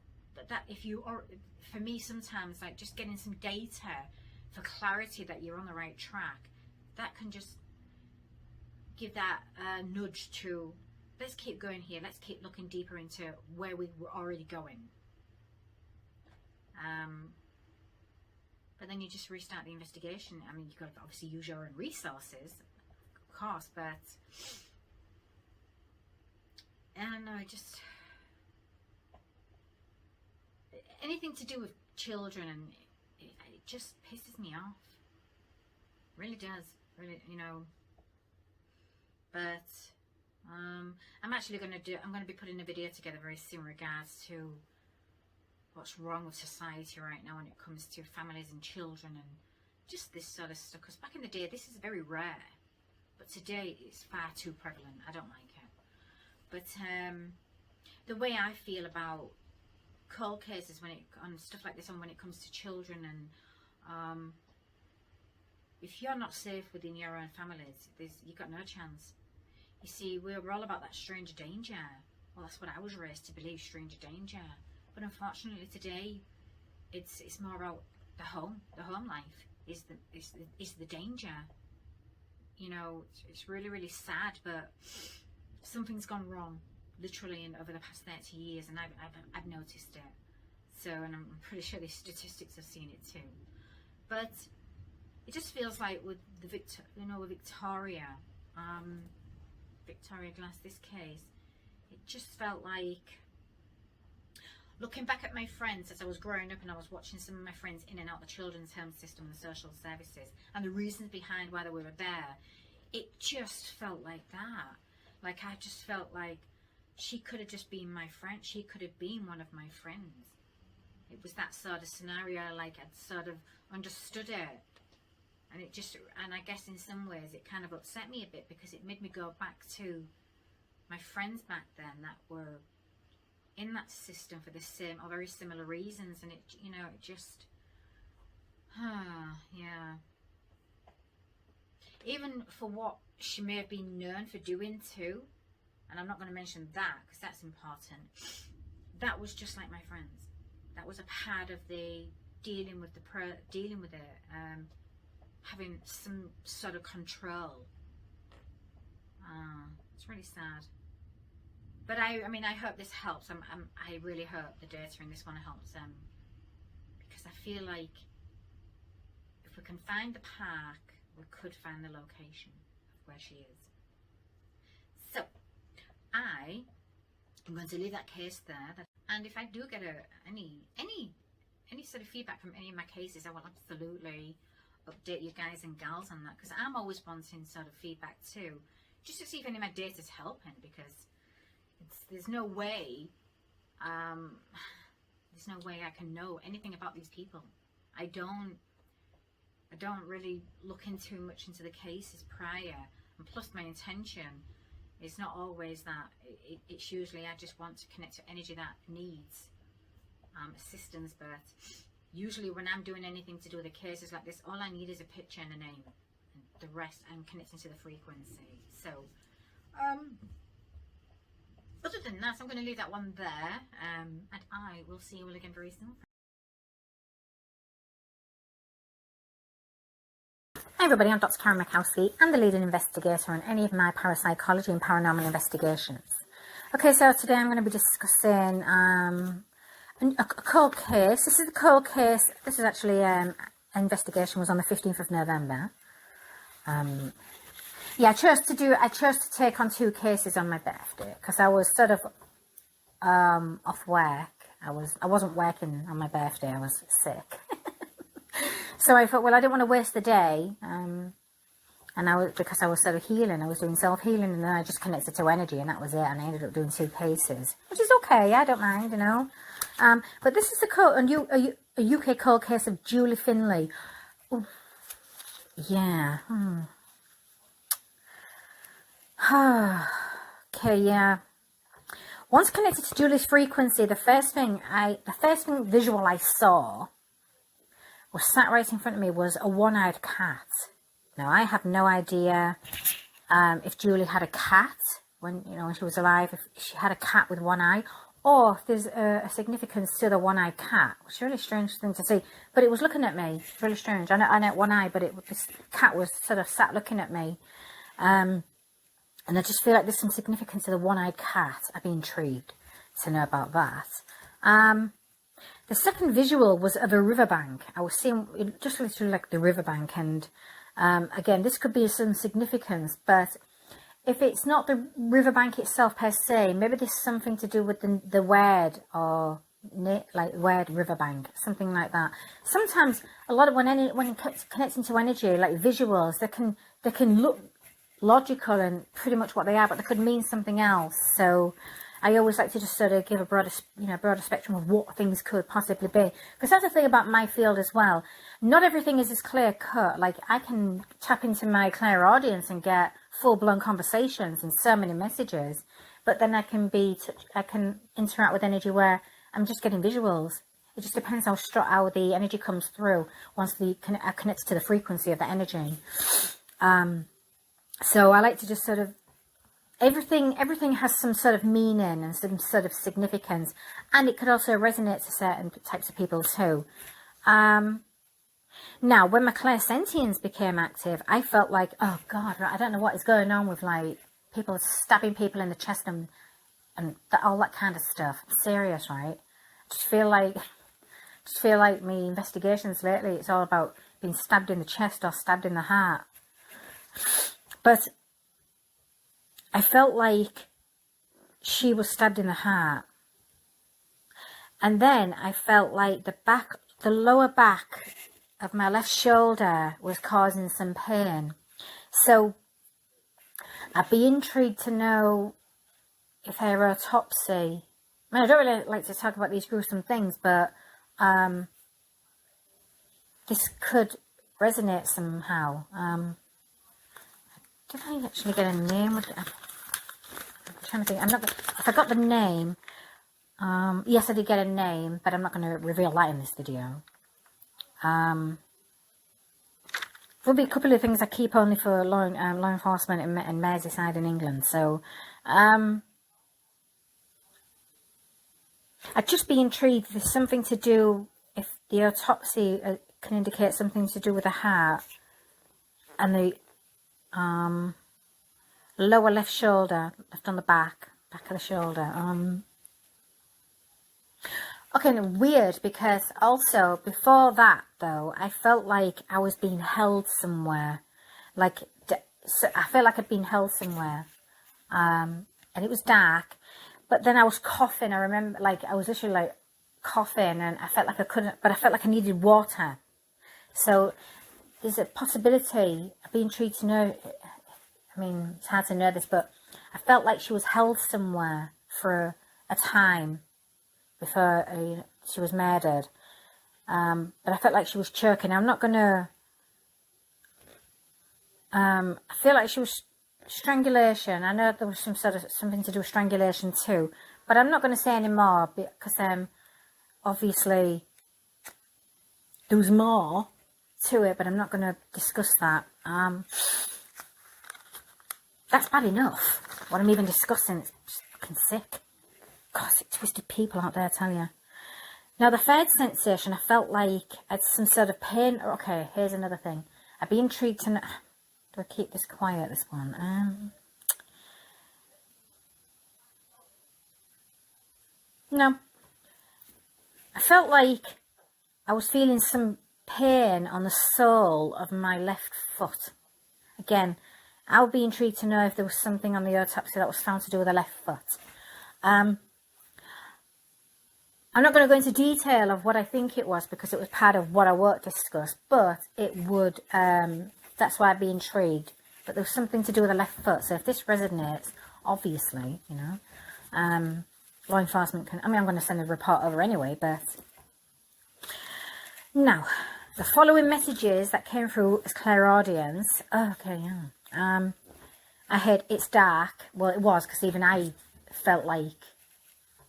if you are, for me sometimes, like just getting some data for clarity that you're on the right track, that can just give that nudge to, let's keep going here, let's keep looking deeper into where we were already going. But then you just restart the investigation. I mean, you've got to obviously use your own resources, of course, but I don't know, anything to do with children, and it just pisses me off. It really does, really, you know. But I'm actually going to be putting a video together very soon in regards to what's wrong with society right now when it comes to families and children and just this sort of stuff. Because back in the day, this is very rare, but today it's far too prevalent. I don't like it. But the way I feel about cold cases on stuff like this, and when it comes to children, and if you're not safe within your own families, you've got no chance. You see, we're all about that stranger danger. Well, that's what I was raised to believe, stranger danger. But unfortunately today, it's more about the home life is the danger. You know, it's really, really sad, but something's gone wrong, literally, over the past 30 years, and I've noticed it. So, and I'm pretty sure the statistics have seen it too. But it just feels like with the Victoria Glass, this case, it just felt like, looking back at my friends as I was growing up and I was watching some of my friends in and out the children's home system and the social services and the reasons behind why they were there, it just felt like that. Like, I just felt like she could have just been my friend. She could have been one of my friends. It was that sort of scenario, like I'd sort of understood it. And it just, and I guess in some ways it kind of upset me a bit, because it made me go back to my friends back then that were in that system for the same or very similar reasons. And it, you know, it just, yeah. Even for what she may have been known for doing too, and I'm not going to mention that because that's important, that was just like my friends. That was a part of the dealing with it, having some sort of control. It's really sad. But I mean, I hope this helps. I really hope the data in this one helps them, because I feel like if we can find the park, we could find the location of where she is. So I am going to leave that case there. And if I do get any sort of feedback from any of my cases, I will absolutely update you guys and gals on that, because I'm always wanting sort of feedback too, just to see if any of my data is helping, because there's no way I can know anything about these people. I don't really look too much into the cases prior, and plus my intention is not always that. It's usually I just want to connect to energy that needs assistance. But usually when I'm doing anything to do with the cases like this, all I need is a picture and a name, and the rest I'm connecting to the frequency. So other than that, I'm going to leave that one there, and I will see you all again very soon. Hi everybody, I'm Dr. Karen Makowski. I'm the leading investigator on any of my parapsychology and paranormal investigations. Okay, so today I'm going to be discussing a cold case. This is the cold case. This is actually investigation was on the 15th of November. Yeah, I chose to take on 2 cases on my birthday because I was sort of off work. I wasn't working on my birthday. I was sick. So I thought, well, I didn't want to waste the day, and because I was sort of healing, I was doing self-healing, and then I just connected to energy, and that was it, and I ended up doing 2 cases, which is okay, I don't mind, you know. But this is a UK cold case of Julie Finlay. Ooh. Yeah. Okay, yeah. Once connected to Julie's frequency, the first visual I saw was sat right in front of me was a one-eyed cat. Now, I have no idea if Julie had a cat when she was alive, if she had a cat with one eye, or if there's a significance to the one-eyed cat. It's a really strange thing to see, but it was looking at me. It's really strange. I know one eye, but this cat was sort of sat looking at me. And I just feel like there's some significance to the one-eyed cat. I'd be intrigued to know about that. The second visual was of a riverbank. I was seeing just literally like the riverbank, and again, this could be some significance, but if it's not the riverbank itself per se, maybe there's something to do with the word, or like word riverbank, something like that. Sometimes a lot of when connecting to energy, like visuals, they can look logical and pretty much what they are, but they could mean something else. So I always like to just sort of give a broader spectrum of what things could possibly be. Because that's the thing about my field as well. Not everything is as clear cut. Like, I can tap into my clairaudience and get full-blown conversations and so many messages. But then I can interact with energy where I'm just getting visuals. It just depends how the energy comes through once I connect to the frequency of the energy. So I like to just sort of, everything has some sort of meaning and some sort of significance, and it could also resonate to certain types of people too. Now, when my clairsentience became active, I felt like, oh God, I don't know what is going on with like people stabbing people in the chest and all that kind of stuff. I'm serious, right? Just feel like my investigations lately, it's all about being stabbed in the chest or stabbed in the heart. But I felt like she was stabbed in the heart. And then I felt like the lower back of my left shoulder was causing some pain. So I'd be intrigued to know if her autopsy, I mean, I don't really like to talk about these gruesome things, but this could resonate somehow. Did I actually get a name? I'm trying to think. If I got the name, yes, I did get a name, but I'm not going to reveal that in this video. There'll be a couple of things I keep only for law enforcement in Merseyside in England. So, I'd just be intrigued if there's something to do, if the autopsy can indicate something to do with the heart and the lower left shoulder, left on the back of the shoulder. Okay, and weird, because also before that though, I felt like I was being held somewhere. Like, I felt like I'd been held somewhere. And it was dark, but then I was coughing. I remember, like, I was literally like coughing, and I felt like I couldn't, but I felt like I needed water. So there's a possibility. I'd be intrigued to know. I mean, it's hard to know this, but I felt like she was held somewhere for a time before she was murdered. But I felt like she was choking. I'm not gonna. I feel like she was strangulation. I know there was something to do with strangulation too, but I'm not going to say any more because obviously there was more to it, but I'm not going to discuss that. That's bad enough. What I'm even discussing is just fucking sick. God, sick twisted people out there, I tell you. Now, the third sensation, I felt like I had some sort of pain. Okay, here's another thing. I'd be intrigued to know. Do I keep this quiet, this one? No. I felt like I was feeling some pain on the sole of my left foot. Again, I would be intrigued to know if there was something on the autopsy that was found to do with the left foot. I'm not going to go into detail of what I think it was because it was part of what I won't discuss, but it would, that's why I'd be intrigued. But there was something to do with the left foot, so if this resonates, obviously, you know, law enforcement can, I mean, I'm going to send a report over anyway, but... Now, the following messages that came through as clairaudience, okay, yeah. I heard, it's dark. Well, it was, because even I felt like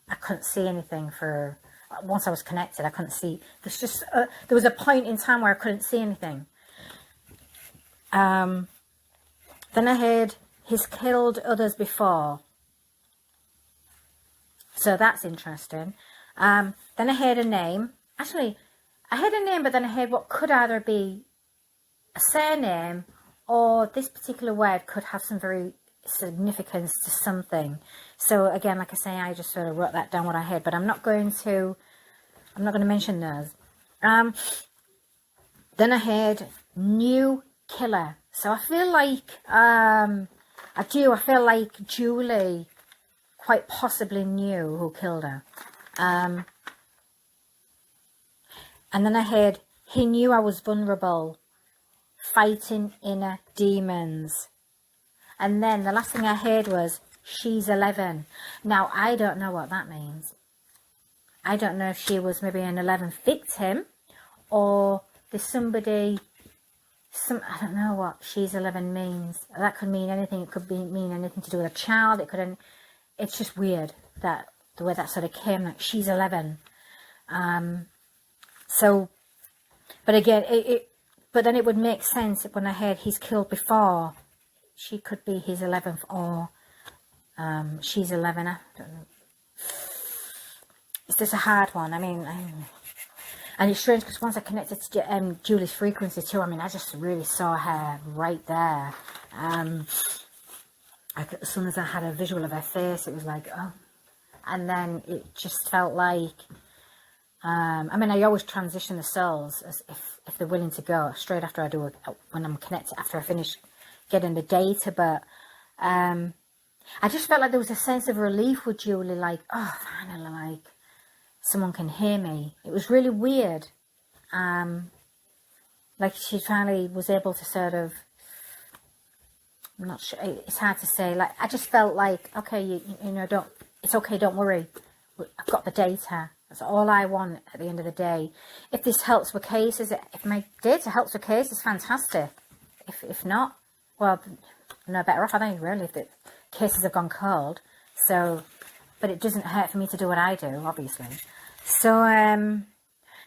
I couldn't see anything for, once I was connected, I couldn't see. There's just, there was a point in time where I couldn't see anything. Then I heard, he's killed others before. So that's interesting. Then I heard a name. Actually, I heard a name, but then I heard what could either be a surname or this particular word could have some very significance to something. So again, like I say, I just sort of wrote that down what I heard, but I'm not going to mention those. Then I heard new killer. So I feel like I feel like Julie quite possibly knew who killed her. And then I heard, he knew I was vulnerable, fighting inner demons. And then the last thing I heard was, she's 11. Now, I don't know what that means. I don't know if she was maybe an 11th victim, or there's somebody, I don't know what she's 11 means. That could mean anything. It could mean anything to do with a child. It's just weird that the way that sort of came, like she's 11. So, but again, but then it would make sense when I heard he's killed before. She could be his 11th, or she's 11. I don't know. It's just a hard one. I mean, and it's strange because once I connected to Julie's frequency too, I mean, I just really saw her right there. As soon as I had a visual of her face, it was like, oh. And then it just felt like, I mean, I always transition the souls as if they're willing to go straight after I do it, when I'm connected, after I finish getting the data. But I just felt like there was a sense of relief with Julie, like, oh, finally, like, someone can hear me. It was really weird. Like she finally was able to sort of I'm not sure. It's hard to say. Like, I just felt like, okay, you know, it's okay, don't worry. I've got the data. That's all I want at the end of the day. If this helps with cases, if my data helps with cases, fantastic. If not, well, I'm no better off, I think, really, if the cases have gone cold. So, but it doesn't hurt for me to do what I do, obviously. So,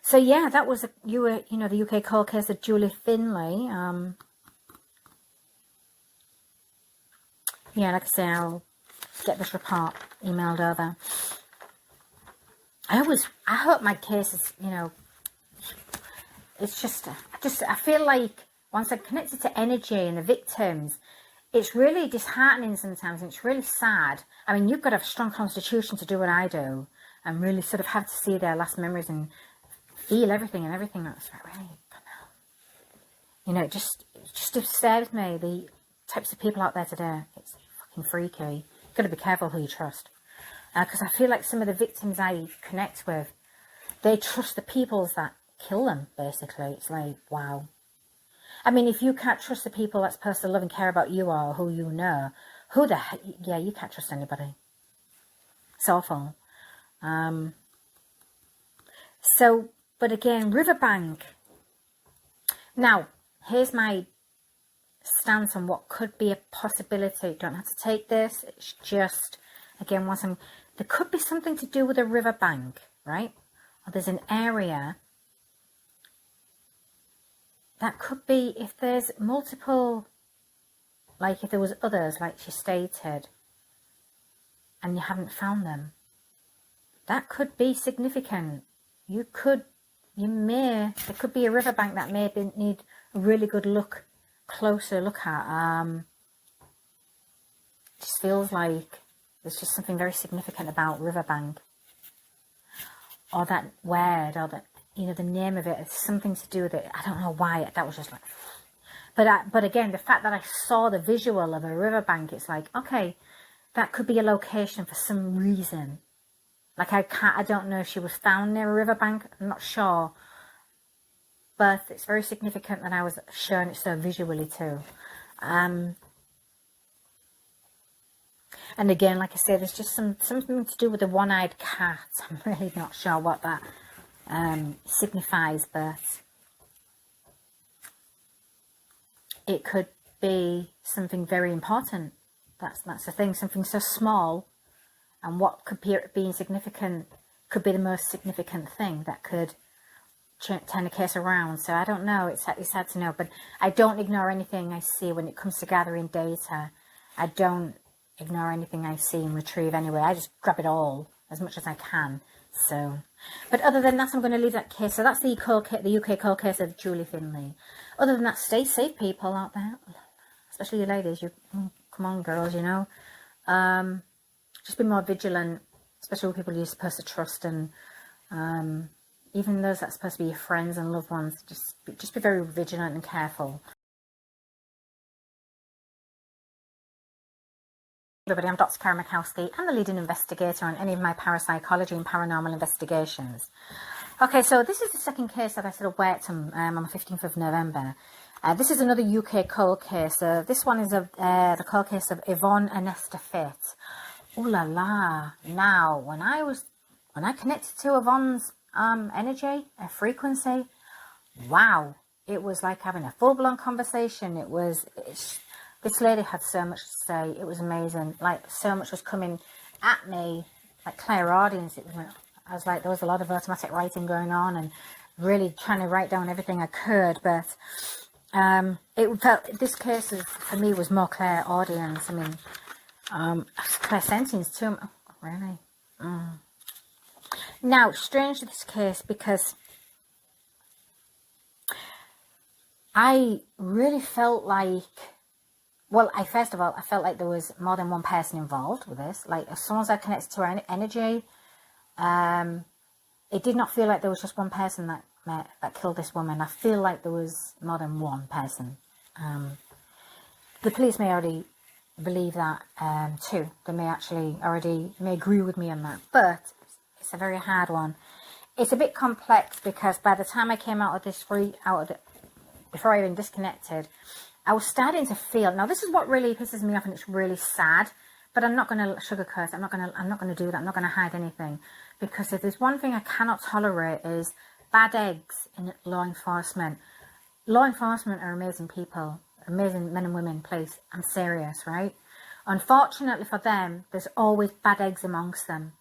so yeah, that was the UK cold case of Julie Finlay. Yeah, like I say, I'll get this report emailed over. I hope my case is, you know, it's just, I feel like once I'm connected to energy and the victims, it's really disheartening sometimes, and it's really sad. I mean, you've got to have a strong constitution to do what I do, and really sort of have to see their last memories and feel everything and everything. That's really, you know, it just disturbs me, the types of people out there today. It's fucking freaky. You've got to be careful who you trust. Because I feel like some of the victims I connect with, they trust the peoples that kill them, basically. It's like, wow. I mean, if you can't trust the people that's supposed to love and care about you or who you know, who the heck, yeah, you can't trust anybody. It's awful. So, but again, Riverbank. Now, here's my stance on what could be a possibility. You don't have to take this. It's just, again, there could be something to do with a riverbank, right? Or there's an area that could be, if there's multiple, like if there was others, like she stated, and you haven't found them, that could be significant. There could be a riverbank that may need a really good closer look at. Just feels like there's just something very significant about riverbank, or that word, or that, you know, the name of it has something to do with it. I don't know why. That was just like, but again, the fact that I saw the visual of a riverbank, it's like, okay, that could be a location for some reason. Like I don't know if she was found near a riverbank. I'm not sure, but it's very significant that I was shown it so visually too. And again, like I said, there's just something to do with the one-eyed cat. I'm really not sure what that signifies, but it could be something very important. That's the thing, something so small, and what could be being significant could be the most significant thing that could turn the case around. So I don't know, it's hard to know, but I don't ignore anything I see when it comes to gathering data. I don't ignore anything I see and retrieve anyway. I just grab it all as much as I can. So, but other than that, I'm going to leave that case. So that's the UK cold case of Julie Finlay. Other than that, stay safe, people out there, especially you ladies. Come on, girls, you know. Just be more vigilant, especially with people you're supposed to trust, and even those that's supposed to be your friends and loved ones. Just be very vigilant and careful. Everybody, I'm Dr. Karen Makowski. I'm the leading investigator on any of my parapsychology and paranormal investigations. Okay, so this is the second case that I sort of worked on the 15th of November. This is another UK cold case. This one is the cold case of Yvonne Anesta Fit. Ooh la la. Now, when I connected to Yvonne's energy, a frequency, wow, it was like having a full-blown conversation. This lady had so much to say. It was amazing. Like, so much was coming at me, like clairaudience. I was like, there was a lot of automatic writing going on, and really trying to write down everything I could. But this case for me was more clairaudience. I mean, clairsentience too. Oh, really? Now, strange this case, because I really felt like, well, first of all, I felt like there was more than one person involved with this. Like, as soon as I connected to her energy, it did not feel like there was just one person that killed this woman. I feel like there was more than one person. The police may already believe that too. They may actually may agree with me on that. But it's a very hard one. It's a bit complex, because by the time I came out of this before I even disconnected, I was starting to feel, now this is what really pisses me off, and it's really sad, but I'm not going to sugarcoat it. I'm not going to do that. I'm not going to hide anything, because if there's one thing I cannot tolerate is bad eggs in law enforcement. Law enforcement are amazing people, amazing men and women, please. I'm serious, right? Unfortunately for them, there's always bad eggs amongst them,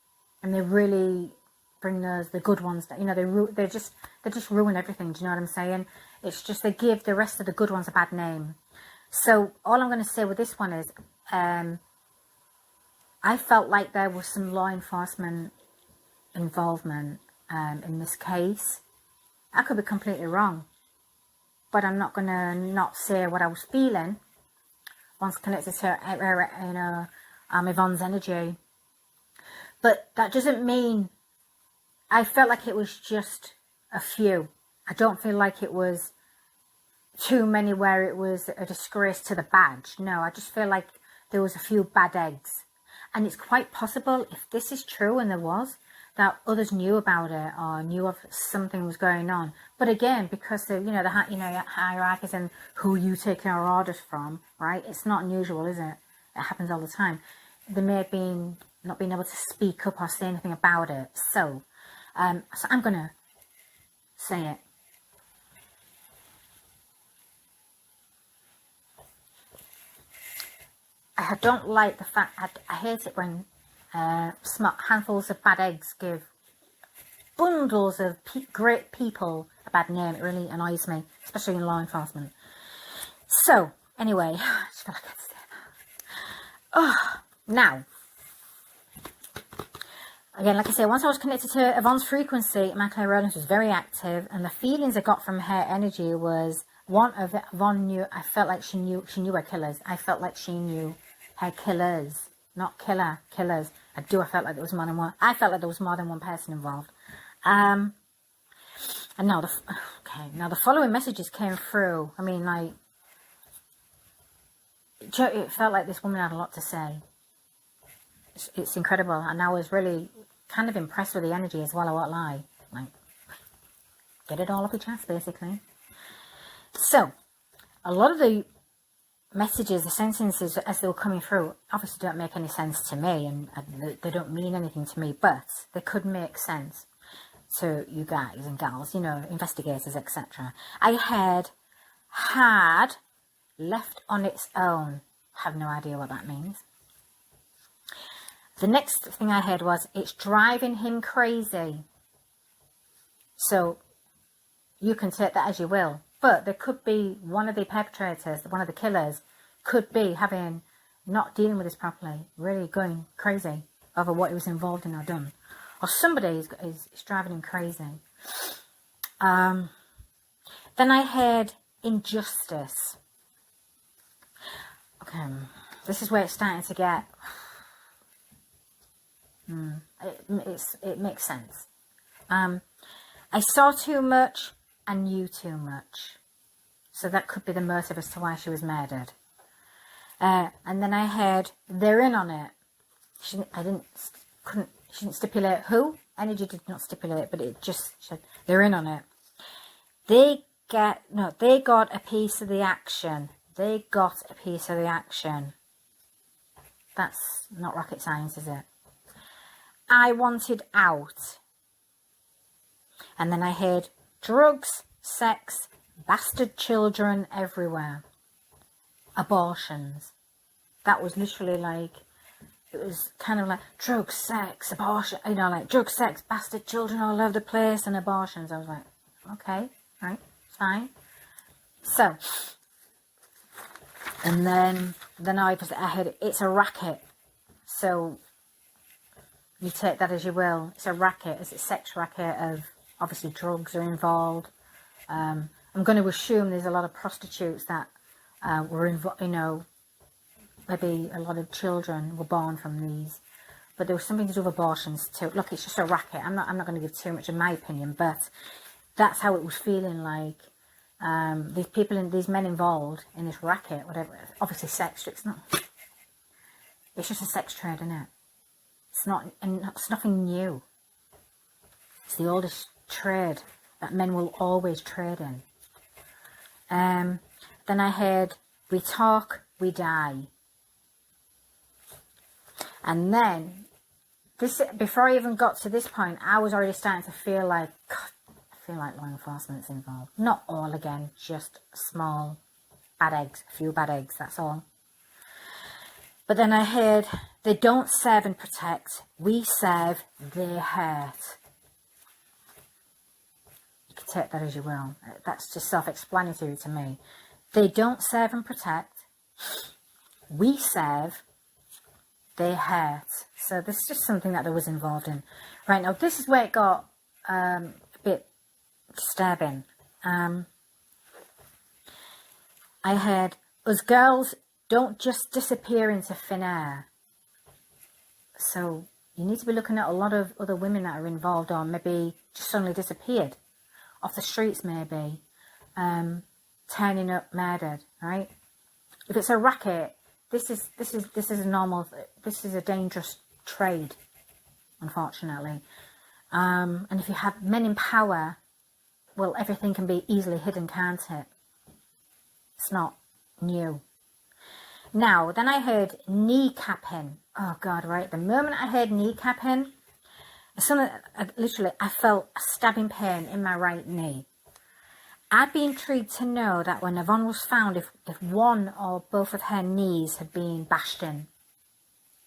and they really bring the good ones that, you know, they just ruin everything. Do you know what I'm saying? It's just they give the rest of the good ones a bad name. So all I'm going to say with this one is, I felt like there was some law enforcement involvement in this case. I could be completely wrong, but I'm not going to not say what I was feeling once connected to, you know, Yvonne's energy. But that doesn't mean, I felt like it was just a few. I don't feel like it was too many where it was a disgrace to the badge. No, I just feel like there was a few bad eggs. And it's quite possible, if this is true, and there was, that others knew about it or knew of something was going on. But again, because the, you know, hierarchies and who you take your orders from, right? It's not unusual, is it? It happens all the time. They may have been not being able to speak up or say anything about it. So I'm gonna say it. I don't like the fact, I hate it when handfuls of bad eggs give bundles of great people a bad name. It really annoys me, especially in law enforcement. So, anyway, I just feel like I say that. Oh, now, again, like I say, once I was connected to Yvonne's frequency, my clairaudience was very active, and the feelings I got from her energy was, one of Yvonne knew, I felt like she knew her killers. I felt like she knew her killers, not killers. I felt like there was more than one. I felt like there was more than one person involved. And now the following messages came through. I mean, like, it felt like this woman had a lot to say. It's incredible, and I was really kind of impressed with the energy as well. I won't lie. Like, get it all up your chest, basically. So, a lot of the messages, the sentences as they were coming through, obviously don't make any sense to me, and they don't mean anything to me, but they could make sense to you guys and gals, you know, investigators, etc. I had left on its own. Have no idea what that means. The next thing I heard was, it's driving him crazy. So you can take that as you will. But there could be one of the perpetrators, one of the killers, could be not dealing with this properly, really going crazy over what he was involved in or done. Or somebody is driving him crazy. Then I heard injustice. Okay, this is where it's starting to get... It makes sense. I saw too much and knew too much. So that could be the motive as to why she was murdered. And then I heard, they're in on it. She didn't stipulate who. Energy did not stipulate, but it just said, they're in on it. They got a piece of the action. They got a piece of the action. That's not rocket science, is it? I wanted out. And then I heard drugs, sex, bastard children everywhere. Abortions. That was literally like, it was kind of like drugs, sex, abortion, you know, like drugs, sex, bastard children all over the place, and abortions. I was like, okay, right, fine. So, and then I heard it's a racket. So you take that as you will. It's a racket. It's a sex racket of, obviously drugs are involved. I'm going to assume there's a lot of prostitutes that were involved, you know, maybe a lot of children were born from these. But there was something to do with abortions too. Look, it's just a racket. I'm not going to give too much in my opinion, but that's how it was feeling like. These men involved in this racket, whatever. Obviously sex, it's just a sex trade, isn't it? It's nothing new. It's the oldest trade that men will always trade in. Then I heard We talk, we die. And then, before I even got to this point, I was already starting to feel like, God, I feel like law enforcement's involved. Not all again, just small bad eggs, a few bad eggs, that's all. But then I heard, they don't serve and protect, we serve, they hurt. You can take that as you will. That's just self-explanatory to me. They don't serve and protect, we serve, they hurt. So this is just something that I was involved in. Right, now this is where it got a bit disturbing. I heard, us girls don't just disappear into thin air. So you need to be looking at a lot of other women that are involved, or maybe just suddenly disappeared off the streets, maybe turning up murdered, right? If it's a racket, this is a normal, this is a dangerous trade, unfortunately. And if you have men in power, well, everything can be easily hidden, can't it? It's not new. Now, then I heard kneecapping. Oh God, right. The moment I heard kneecapping, literally, I felt a stabbing pain in my right knee. I'd be intrigued to know that when Yvonne was found, if one or both of her knees had been bashed in,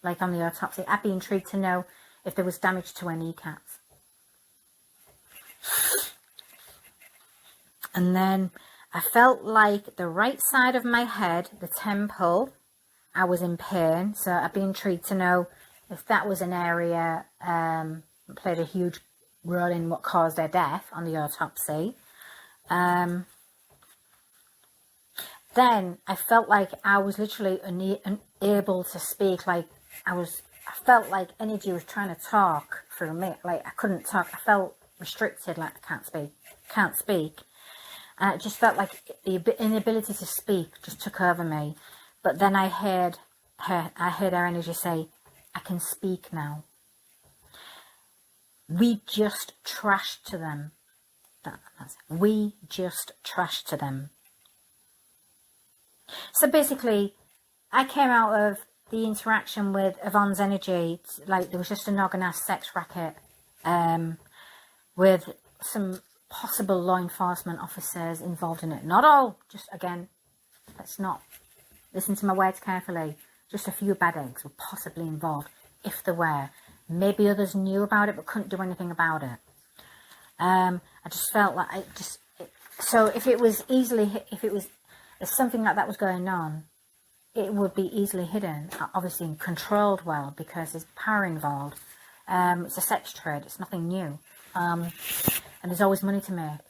like on the autopsy, I'd be intrigued to know if there was damage to her kneecaps. And then I felt like the right side of my head, the temple, I was in pain. So I'd be intrigued to know if that was an area that played a huge role in what caused her death on the autopsy. Then I felt like I was literally unable to speak. Like I felt like energy was trying to talk through me. Like I couldn't talk. I felt restricted. Like I can't speak. And it just felt like the inability to speak just took over me. But then I heard her energy say, "I can speak now." We just trashed to them. We just trashed to them. So basically, I came out of the interaction with Yvonne's energy, like there was just an organised sex racket with some possible law enforcement officers involved in it. Not all, just again, let's not listen to my words carefully. Just a few bad eggs were possibly involved, if there were. Maybe others knew about it but couldn't do anything about it. I just felt like so if something like that was going on, it would be easily hidden, obviously and controlled well, because there's power involved. It's a sex trade, it's nothing new. And there's always money to make.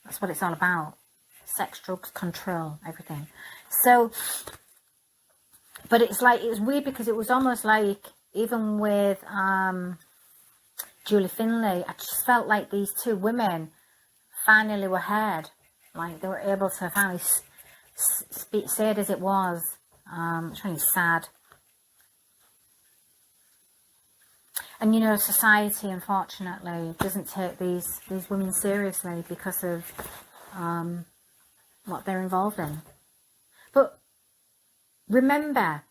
That's what it's all about. Sex, drugs, control, everything. So, but it was weird because it was almost like, even with Julie Finlay, I just felt like these two women finally were heard. Like they were able to finally say it as it was. It's really sad. And you know, society unfortunately doesn't take these women seriously because of what they're involved in. But remember,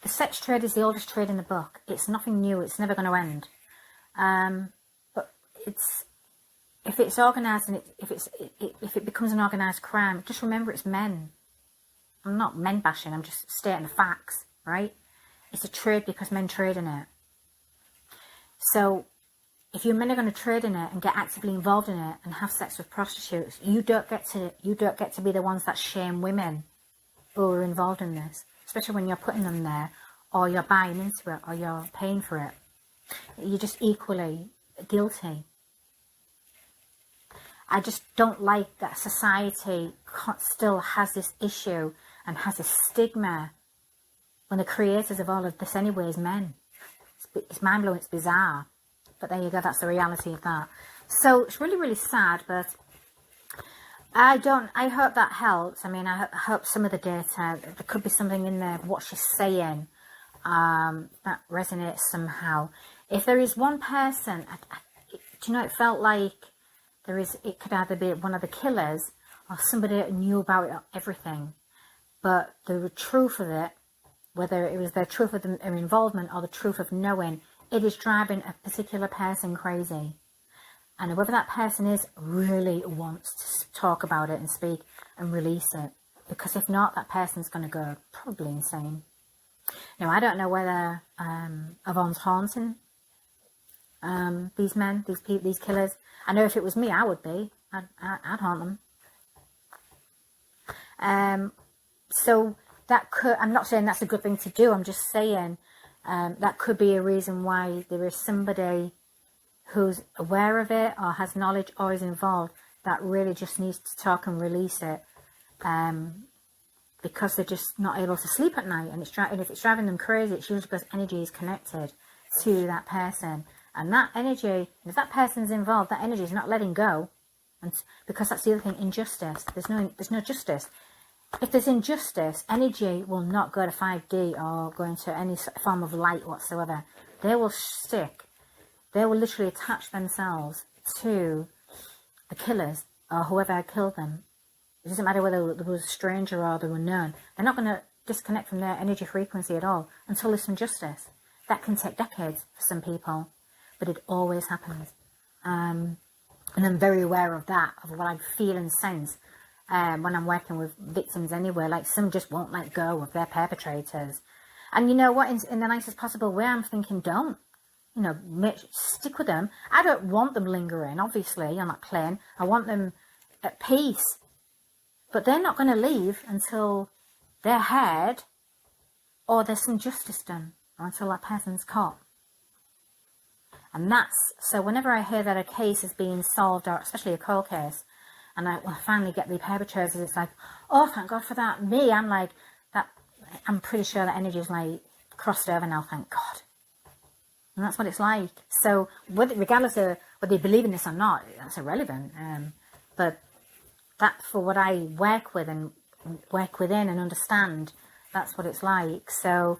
the sex trade is the oldest trade in the book. It's nothing new. It's never going to end. But if it's organised and if it becomes an organised crime, just remember it's men. I'm not men bashing. I'm just stating the facts, right? It's a trade because men trade in it. So if you men are going to trade in it and get actively involved in it and have sex with prostitutes, you don't get to be the ones that shame women who are involved in this, especially when you're putting them there, or you're buying into it, or you're paying for it. You're just equally guilty. I just don't like that society still has this issue and has a stigma when the creators of all of this anyway is men. It's mind-blowing, it's bizarre. But there you go, that's the reality of that. So it's really, really sad, but I hope that helps. I mean, I hope some of the data, there could be something in there, what she's saying, that resonates somehow. If there is one person, do you know, it felt like it could either be one of the killers or somebody that knew about it or everything. But the truth of it, whether it was the truth of their involvement or the truth of knowing, it is driving a particular person crazy. And whoever that person is really wants to talk about it and speak and release it. Because if not, that person's going to go probably insane. Now, I don't know whether Yvonne's haunting these men, these killers. I know if it was me, I would be. I'd haunt them. So that could, I'm not saying that's a good thing to do. I'm just saying that could be a reason why there is somebody who's aware of it or has knowledge or is involved that really just needs to talk and release it, because they're just not able to sleep at night, and if it's driving them crazy, it's usually because energy is connected to that person, and that energy, if that person's involved, that energy is not letting go, and because that's the other thing, injustice. There's no justice. If there's injustice, energy will not go to 5D or go into any form of light whatsoever. They will stick. They will literally attach themselves to the killers or whoever killed them. It doesn't matter whether there was a stranger or they were known. They're not going to disconnect from their energy frequency at all until there's some justice. That can take decades for some people, but it always happens. And I'm very aware of that, of what I feel and sense when I'm working with victims anyway. Like, some just won't let go of their perpetrators. And you know what? In the nicest possible way, I'm thinking, don't. You know, stick with them. I don't want them lingering, obviously. I'm not playing. I want them at peace. But they're not going to leave until they're heard or there's some justice done, or until that person's caught. And so whenever I hear that a case is being solved, or especially a cold case, and I finally get the perpetrators, it's like, oh, thank God for that. Me, I'm like, I'm pretty sure that energy is like crossed over now, thank God. And that's what it's like. So regardless of whether you believe in this or not, that's irrelevant. But that, for what I work with and work within and understand, that's what it's like. So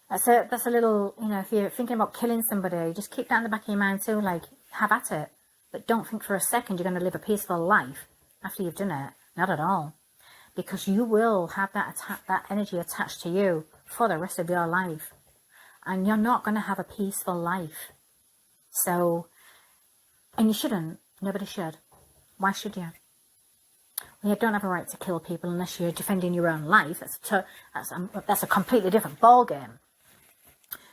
that's a little, you know, if you're thinking about killing somebody, just keep that in the back of your mind too, like, have at it. But don't think for a second you're going to live a peaceful life after you've done it. Not at all. Because you will have that energy attached to you for the rest of your life. And you're not going to have a peaceful life. So, and you shouldn't. Nobody should. Why should you? Well, you don't have a right to kill people unless you're defending your own life. That's a completely different ballgame.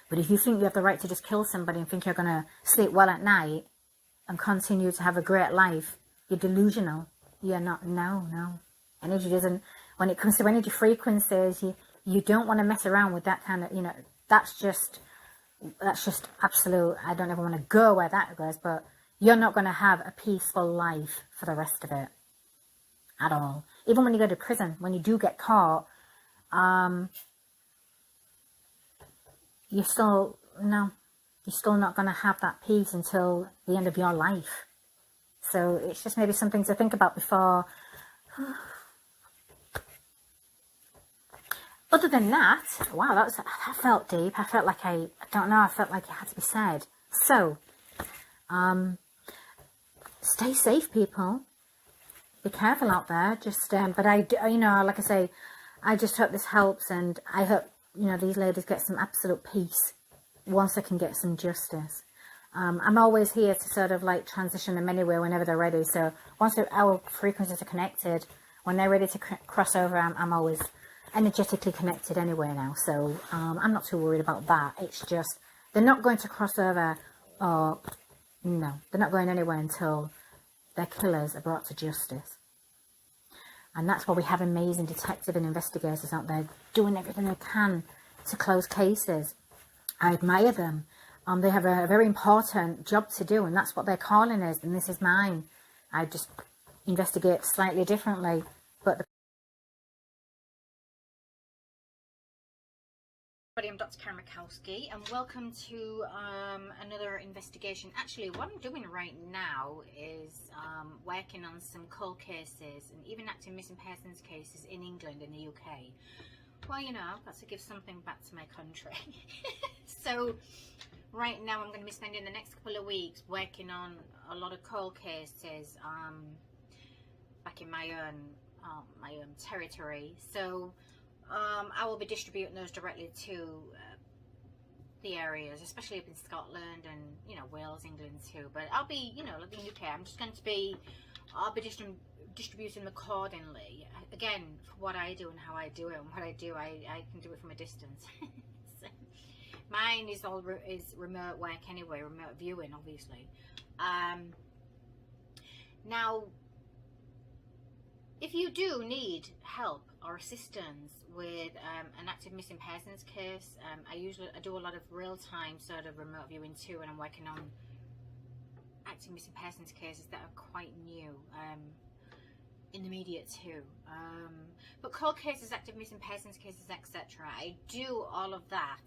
But if you think you have the right to just kill somebody and think you're going to sleep well at night and continue to have a great life, you're delusional. You're not. No. Energy doesn't. When it comes to energy frequencies, you don't want to mess around with that kind of, you know, that's just absolute. I don't ever want to go where that goes, but you're not going to have a peaceful life for the rest of it at all. Even when you go to prison, when you do get caught, you're still not going to have that peace until the end of your life. So it's just maybe something to think about before. Other than that, wow, that felt deep. I felt like I felt like it had to be said. So, stay safe, people. Be careful out there. Just, but you know, like I say, I just hope this helps, and I hope, you know, these ladies get some absolute peace once they can get some justice. I'm always here to sort of like transition them anywhere whenever they're ready. So once our frequencies are connected, when they're ready to cross over, I'm always energetically connected anyway now, so I'm not too worried about that. It's just they're not going to cross over, or no, they're not going anywhere until their killers are brought to justice. And that's why we have amazing detective and investigators out there doing everything they can to close cases. I admire them. They have a very important job to do, and that's what their calling is, and this is mine. I just investigate slightly differently, but I'm Dr. Karen Makowski, and welcome to another investigation. Actually, what I'm doing right now is working on some cold cases and even active missing persons cases in England and the UK. Well, you know, I've got to give something back to my country. So right now I'm going to be spending the next couple of weeks working on a lot of cold cases back in my own territory. So I will be distributing those directly to the areas, especially up in Scotland and, you know, Wales, England too. But I'll be, you know, like the UK, I'm just going to be, I'll be distributing accordingly. Again, for what I do and how I do it, and what I do, I can do it from a distance. So, mine is all is remote work anyway, remote viewing, obviously. Now, if you do need help or assistance with an active missing persons case, I do a lot of real-time sort of remote viewing too, and I'm working on active missing persons cases that are quite new in the media too. But cold cases, active missing persons cases, etc. I do all of that.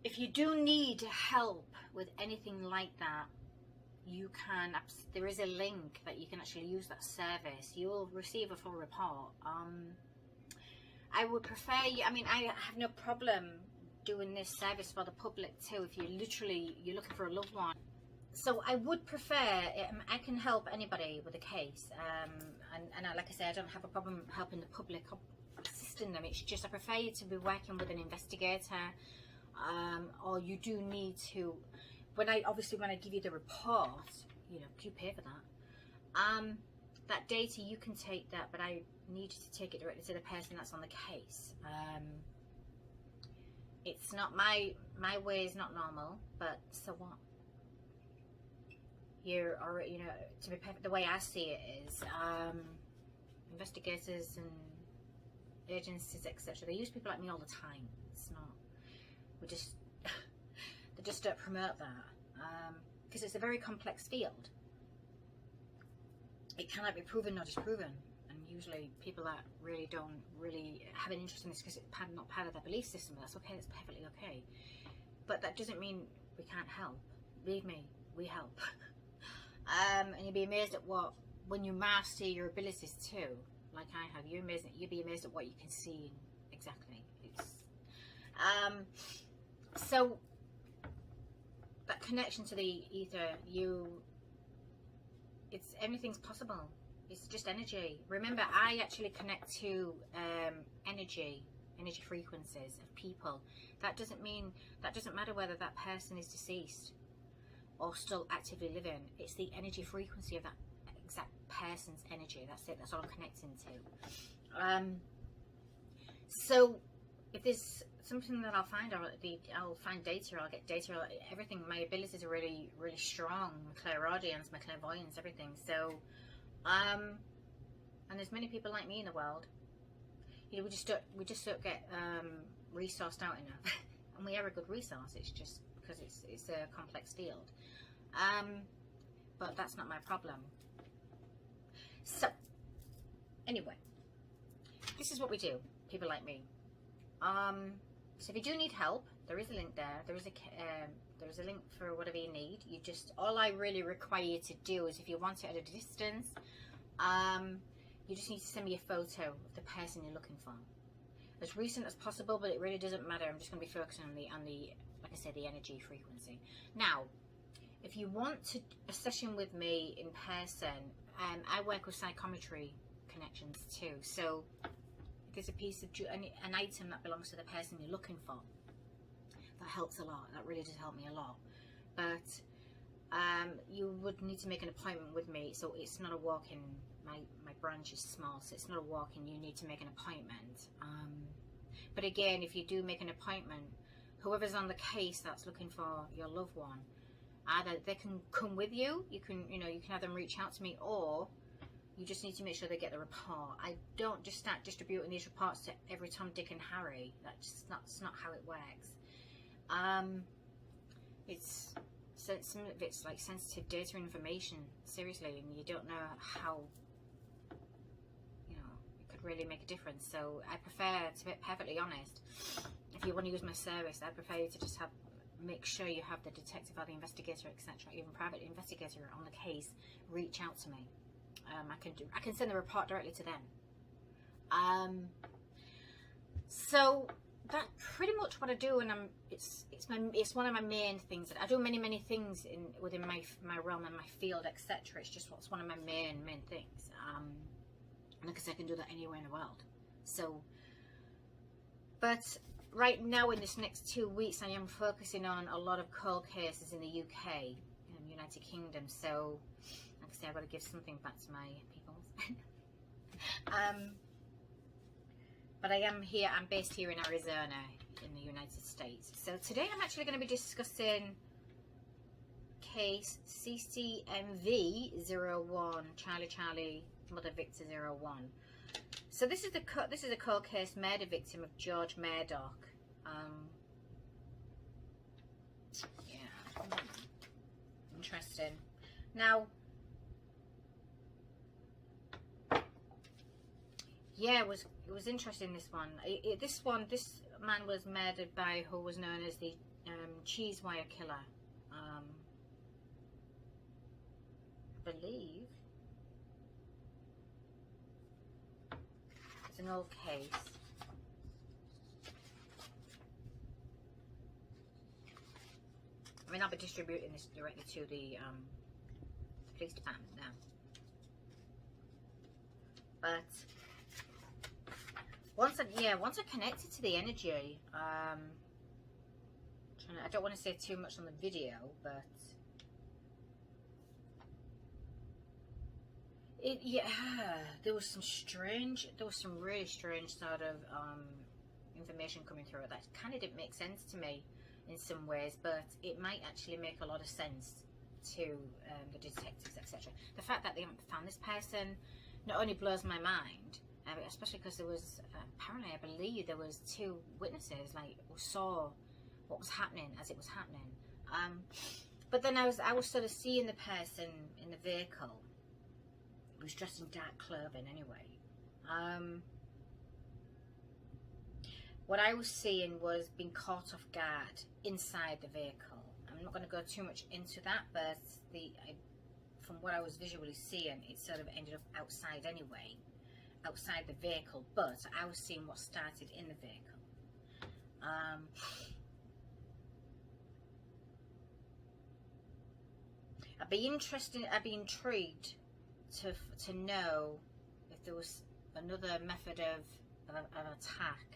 If you do need help with anything like that, you can, there is a link that you can actually use that service. You will receive a full report. I would prefer, I mean, I have no problem doing this service for the public too, if you're looking for a loved one. So I would prefer, I can help anybody with a case, and like I say, I don't have a problem helping the public, assisting them. It's just I prefer you to be working with an investigator, or you do need to, when I give you the report, you know, you pay for that. That data, you can take that, but I need you to take it directly to the person that's on the case. It's not my way is not normal, but so what? You're already, you know, to be perfect, the way I see it is, investigators and agencies, etc. They use people like me all the time. It's not, we just. They just don't promote that because it's a very complex field. It cannot be proven nor disproven, and usually people that really don't really have an interest in this because it's not part of their belief system. That's okay, that's perfectly okay, but that doesn't mean we can't help. Believe me, we help. And you'll be amazed at when you master your abilities too, like I have, you'll be amazed at what you can see exactly. So that connection to the ether, anything's possible. It's just energy. Remember, I actually connect to energy frequencies of people. That doesn't matter whether that person is deceased or still actively living. It's the energy frequency of that exact person's energy. That's it. That's all I'm connecting to. So if there's something that I'll find, I'll find data, I'll get data, everything. My abilities are really, really strong. My clairaudience, my clairvoyance, everything. So, and there's many people like me in the world. You know, we just don't get resourced out enough, and we are a good resource. It's just because it's a complex field. But that's not my problem. So, anyway, this is what we do. People like me. So if you do need help, there is a link there. There is a link for whatever you need. All I really require you to do is, if you want it at a distance, you just need to send me a photo of the person you're looking for, as recent as possible. But it really doesn't matter. I'm just going to be focusing on the like I said, the energy frequency. Now, if you want a session with me in person, I work with psychometry connections too. So there's a piece of an item that belongs to the person you're looking for, that helps a lot. That really does help me a lot. But you would need to make an appointment with me. So it's not a walk-in. My branch is small, so it's not a walk-in. You need to make an appointment. But again, if you do make an appointment, whoever's on the case that's looking for your loved one, either they can come with you. You can have them reach out to me, or you just need to make sure they get the report. I don't just start distributing these reports to every Tom, Dick and Harry. That's not how it works. Some of it's like sensitive data information, seriously, and you don't know how, it could really make a difference. So I prefer, to be perfectly honest, if you want to use my service, I prefer you to just make sure you have the detective or the investigator, etc., even private investigator on the case, reach out to me. I can send the report directly to them. So that's pretty much what I do, and it's one of my main things. I do many things within my realm and my field, etc. It's just what's one of my main things. And like I said, I can do that anywhere in the world. So, but right now in this next 2 weeks, I am focusing on a lot of cold cases in the UK, in the United Kingdom. So, like I said, I've got to give something back to my peoples. But I am here, I'm based here in Arizona in the United States. So today I'm actually going to be discussing case CCMV01, Charlie Mother Victor 01. So this is a cold case, murder victim of George Murdoch. Yeah, interesting. Now, yeah, it was interesting, this one. This man was murdered by who was known as the cheese wire killer. I believe it's an old case. I mean, I'll be distributing this directly to the police department now. But once I connected to the energy, I don't want to say too much on the video, but there was some really strange sort of information coming through it that kind of didn't make sense to me in some ways, but it might actually make a lot of sense to the detectives, etc. The fact that they haven't found this person not only blows my mind, especially because there was apparently, I believe there was 2 witnesses who saw what was happening as it was happening. But then I was sort of seeing the person in the vehicle. He was dressed in dark clothing anyway. What I was seeing was being caught off guard inside the vehicle. I'm not going to go too much into that, but from what I was visually seeing, it sort of ended up outside anyway. Outside the vehicle, but I was seeing what started in the vehicle. I'd be intrigued to know if there was another method of attack.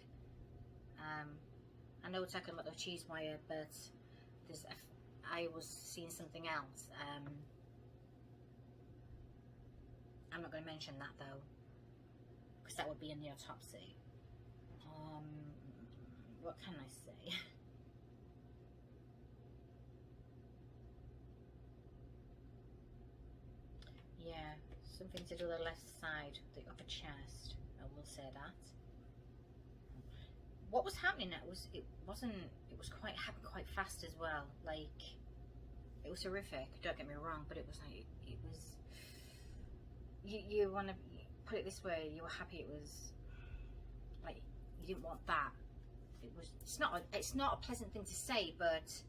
I know we're talking about the cheese wire, but I was seeing something else. I'm not going to mention that though, because that would be in the autopsy. What can I say? Yeah, something to do with the left side, the upper chest. I will say that. What was happening? It was happened quite fast as well. It was horrific. Don't get me wrong, but it was you want to put it this way, you were happy it was you didn't want that. It's not a pleasant thing to say, but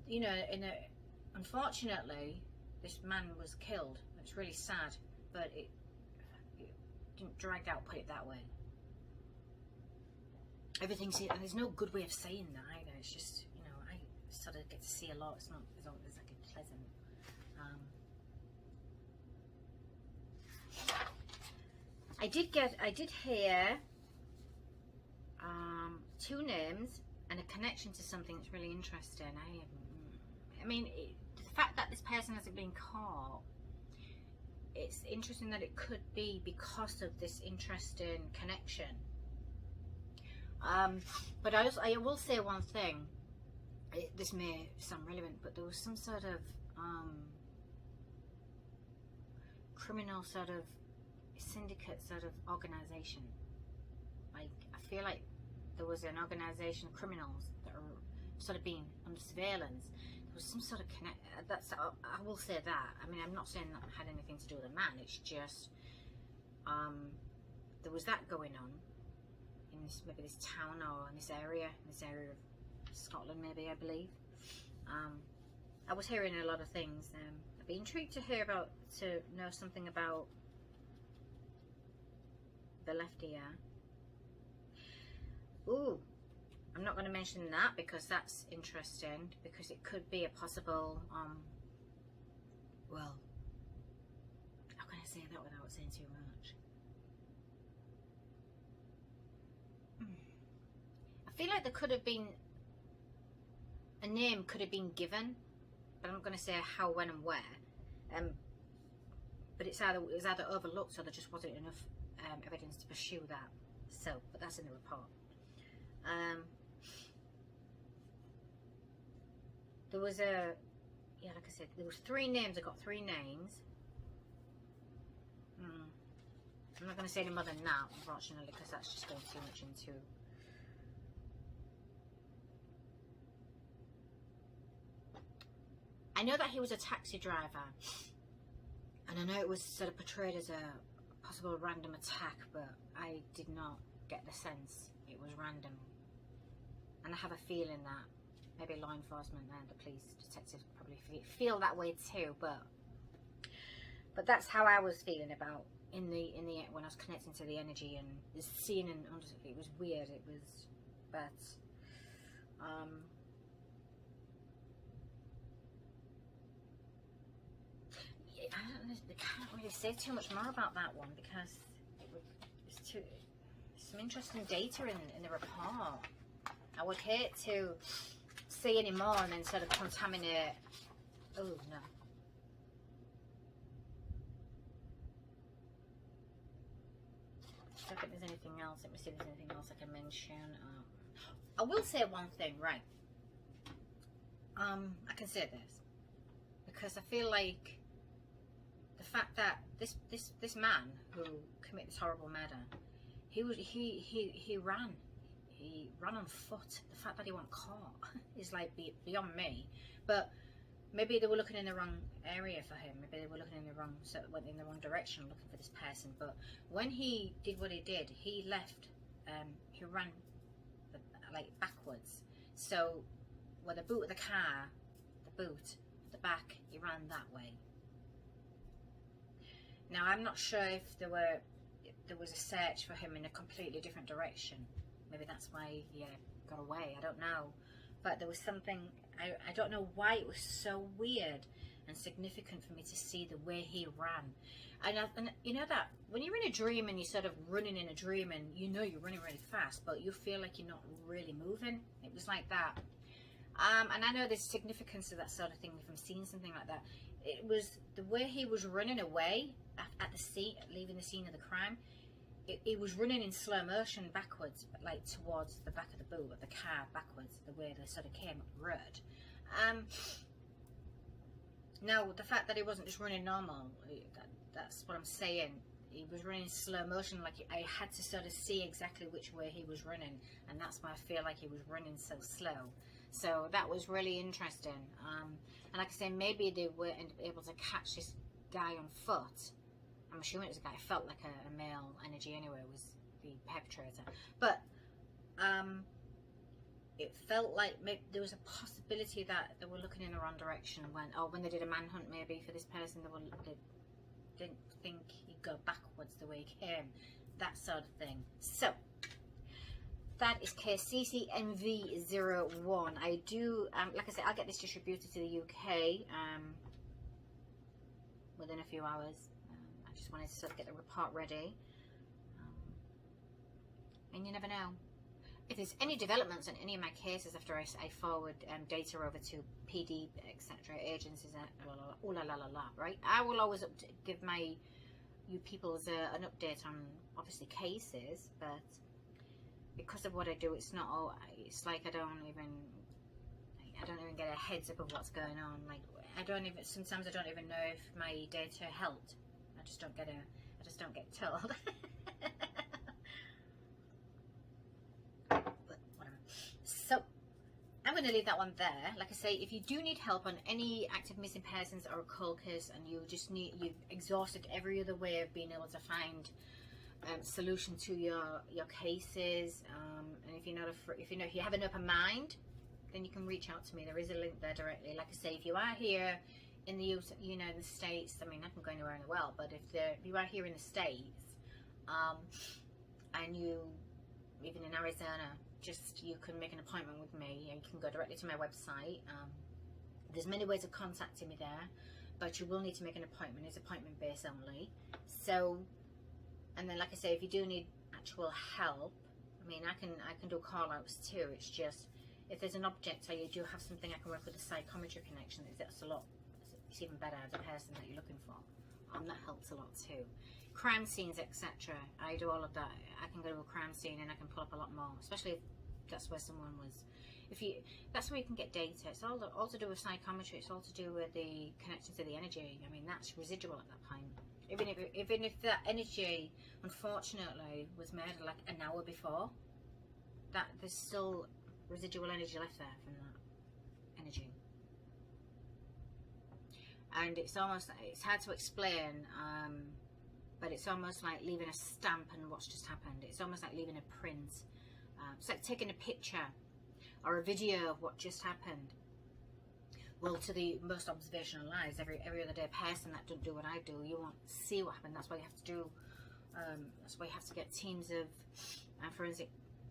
you know, unfortunately this man was killed. It's really sad, but it didn't drag out, put it that way. And there's no good way of saying that either. It's just, you know, I sort of get to see a lot. It's not exactly pleasant. I did hear 2 names and a connection to something that's really interesting. I mean, the fact that this person hasn't been caught, it's interesting that it could be because of this interesting connection. But I will say one thing. This may sound relevant, but there was some sort of criminal sort of syndicate sort of organization. I feel like there was an organization of criminals that are sort of being under surveillance. There was some sort of I will say that. I mean, I'm not saying that had anything to do with a man. It's just there was that going on in maybe this town or in this area of Scotland, maybe, I believe. I was hearing a lot of things. I'd be intrigued to know something about the left ear. Ooh, I'm not going to mention that because that's interesting, because it could be a possible, well, how can I say that without saying too much? I feel like there could have been, a name could have been given, but I'm not going to say how, when and where. But it was either overlooked or there just wasn't enough evidence to pursue that. So, but that's in the report. There was like I said, there was 3 names. I got 3 names. I'm not going to say any more than that, unfortunately, because that's just going too much into. I know that he was a taxi driver, and I know it was sort of portrayed as a possible random attack, but I did not get the sense it was random. And I have a feeling that maybe law enforcement and the police detectives probably feel that way too, but that's how I was feeling about in the when I was connecting to the energy and seeing and it was weird. It was, but I can't really say too much more about that one because it's some interesting data in the report. I would hate to see any more and then sort of contaminate. Oh no. I don't think there's anything else. Let me see if there's anything else I can mention. I will say one thing, right? I can say this because I feel like the fact that this man who committed this horrible murder, he ran on foot. The fact that he wasn't caught is like beyond me. But maybe they were looking in the wrong area for him. Maybe they were looking in the wrong, so went in the wrong direction looking for this person. But when he did what he did, he left. He ran like backwards. So where the boot of the car, the boot at the back, he ran that way. Now I'm not sure if there was a search for him in a completely different direction. Maybe that's why he got away. I don't know. But there was something, I don't know why it was so weird and significant for me to see the way he ran. And you know that when you're in a dream and you're sort of running in a dream and you know you're running really fast, but you feel like you're not really moving. It was like that. And I know there's significance to that sort of thing if I'm seeing something like that. It was the way he was running away at the scene, leaving the scene of the crime. It was running in slow motion backwards, like towards the back of the boot of the car, backwards, the way they sort of came up the road. Now, the fact that he wasn't just running normal, that's what I'm saying. He was running in slow motion, like I had to sort of see exactly which way he was running, and that's why I feel like he was running so slow. So that was really interesting. And like I say, maybe they weren't able to catch this guy on foot. I'm assuming it was a guy. It felt like a male energy anyway, was the perpetrator. But it felt like maybe there was a possibility that they were looking in the wrong direction when they did a manhunt maybe for this person. They didn't think he'd go backwards the way he came. That sort of thing. So that is case CCNV01. I do, like I said, I'll get this distributed to the UK within a few hours. I just wanted to sort of get the report ready. And you never know. If there's any developments in any of my cases after I forward data over to PD, etc., agencies, right? I will always give you people an update on, obviously, cases, but because of what I do, it's not all, it's like I don't even get a heads up of what's going on. Like sometimes I don't even know if my data helped. I just don't get told. But whatever. So I'm going to leave that one there. Like I say, if you do need help on any active missing persons or a cold case, and you've exhausted every other way of being able to find solution to your cases, and if you have an open mind, then you can reach out to me. There is a link there directly. Like I say, if you are here in the United States, I mean, I can go anywhere in the world, but if you are here in the States, and you, even in Arizona, just you can make an appointment with me. You can go directly to my website. There's many ways of contacting me there, but you will need to make an appointment. It's appointment based only. So, and then like I say, if you do need actual help, I mean, I can do call outs too. It's just if there's an object or you do have something, I can work with a psychometry connection. That's a lot. It's even better as a person that you're looking for, and that helps a lot too. Crime scenes, etc. I do all of that. I can go to a crime scene and I can pull up a lot more, especially if that's where someone was. That's where you can get data. It's all to do with psychometry. It's all to do with the connection to the energy. I mean, that's residual at that point. Even if that energy, unfortunately, was murdered like an hour before, that there's still residual energy left there from that energy. And it's hard to explain, but it's almost like leaving a stamp on what's just happened. It's almost like leaving a print. It's like taking a picture or a video of what just happened. Well, to the most observational eyes, every other day person that doesn't do what I do, you won't see what happened. That's why you have to do. That's why you have to get teams of forensic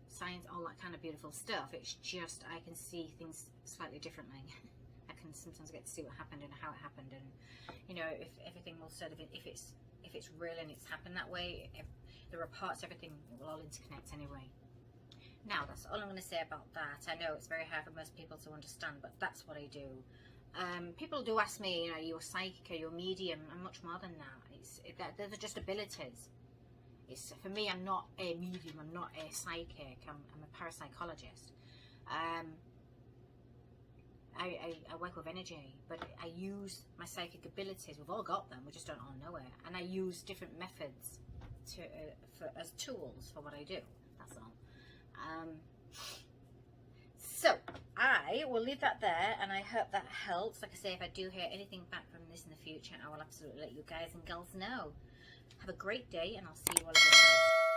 science, all that kind of beautiful stuff. It's just I can see things slightly differently. I can sometimes get to see what happened and how it happened, and you know, if everything will sort of, if it's real and it's happened that way, if the reports, everything will all interconnect anyway. Now, that's all I'm going to say about that. I know it's very hard for most people to understand, but that's what I do. People do ask me, you know, you're psychic or you're medium. I'm much more than that. They're just abilities. For me, I'm not a medium. I'm not a psychic. I'm a parapsychologist. I work with energy, but I use my psychic abilities. We've all got them. We just don't all know it. And I use different methods as tools for what I do. That's all. So I will leave that there, and I hope that helps. Like I say, if I do hear anything back from this in the future, I will absolutely let you guys and girls know. Have a great day, and I'll see you all again.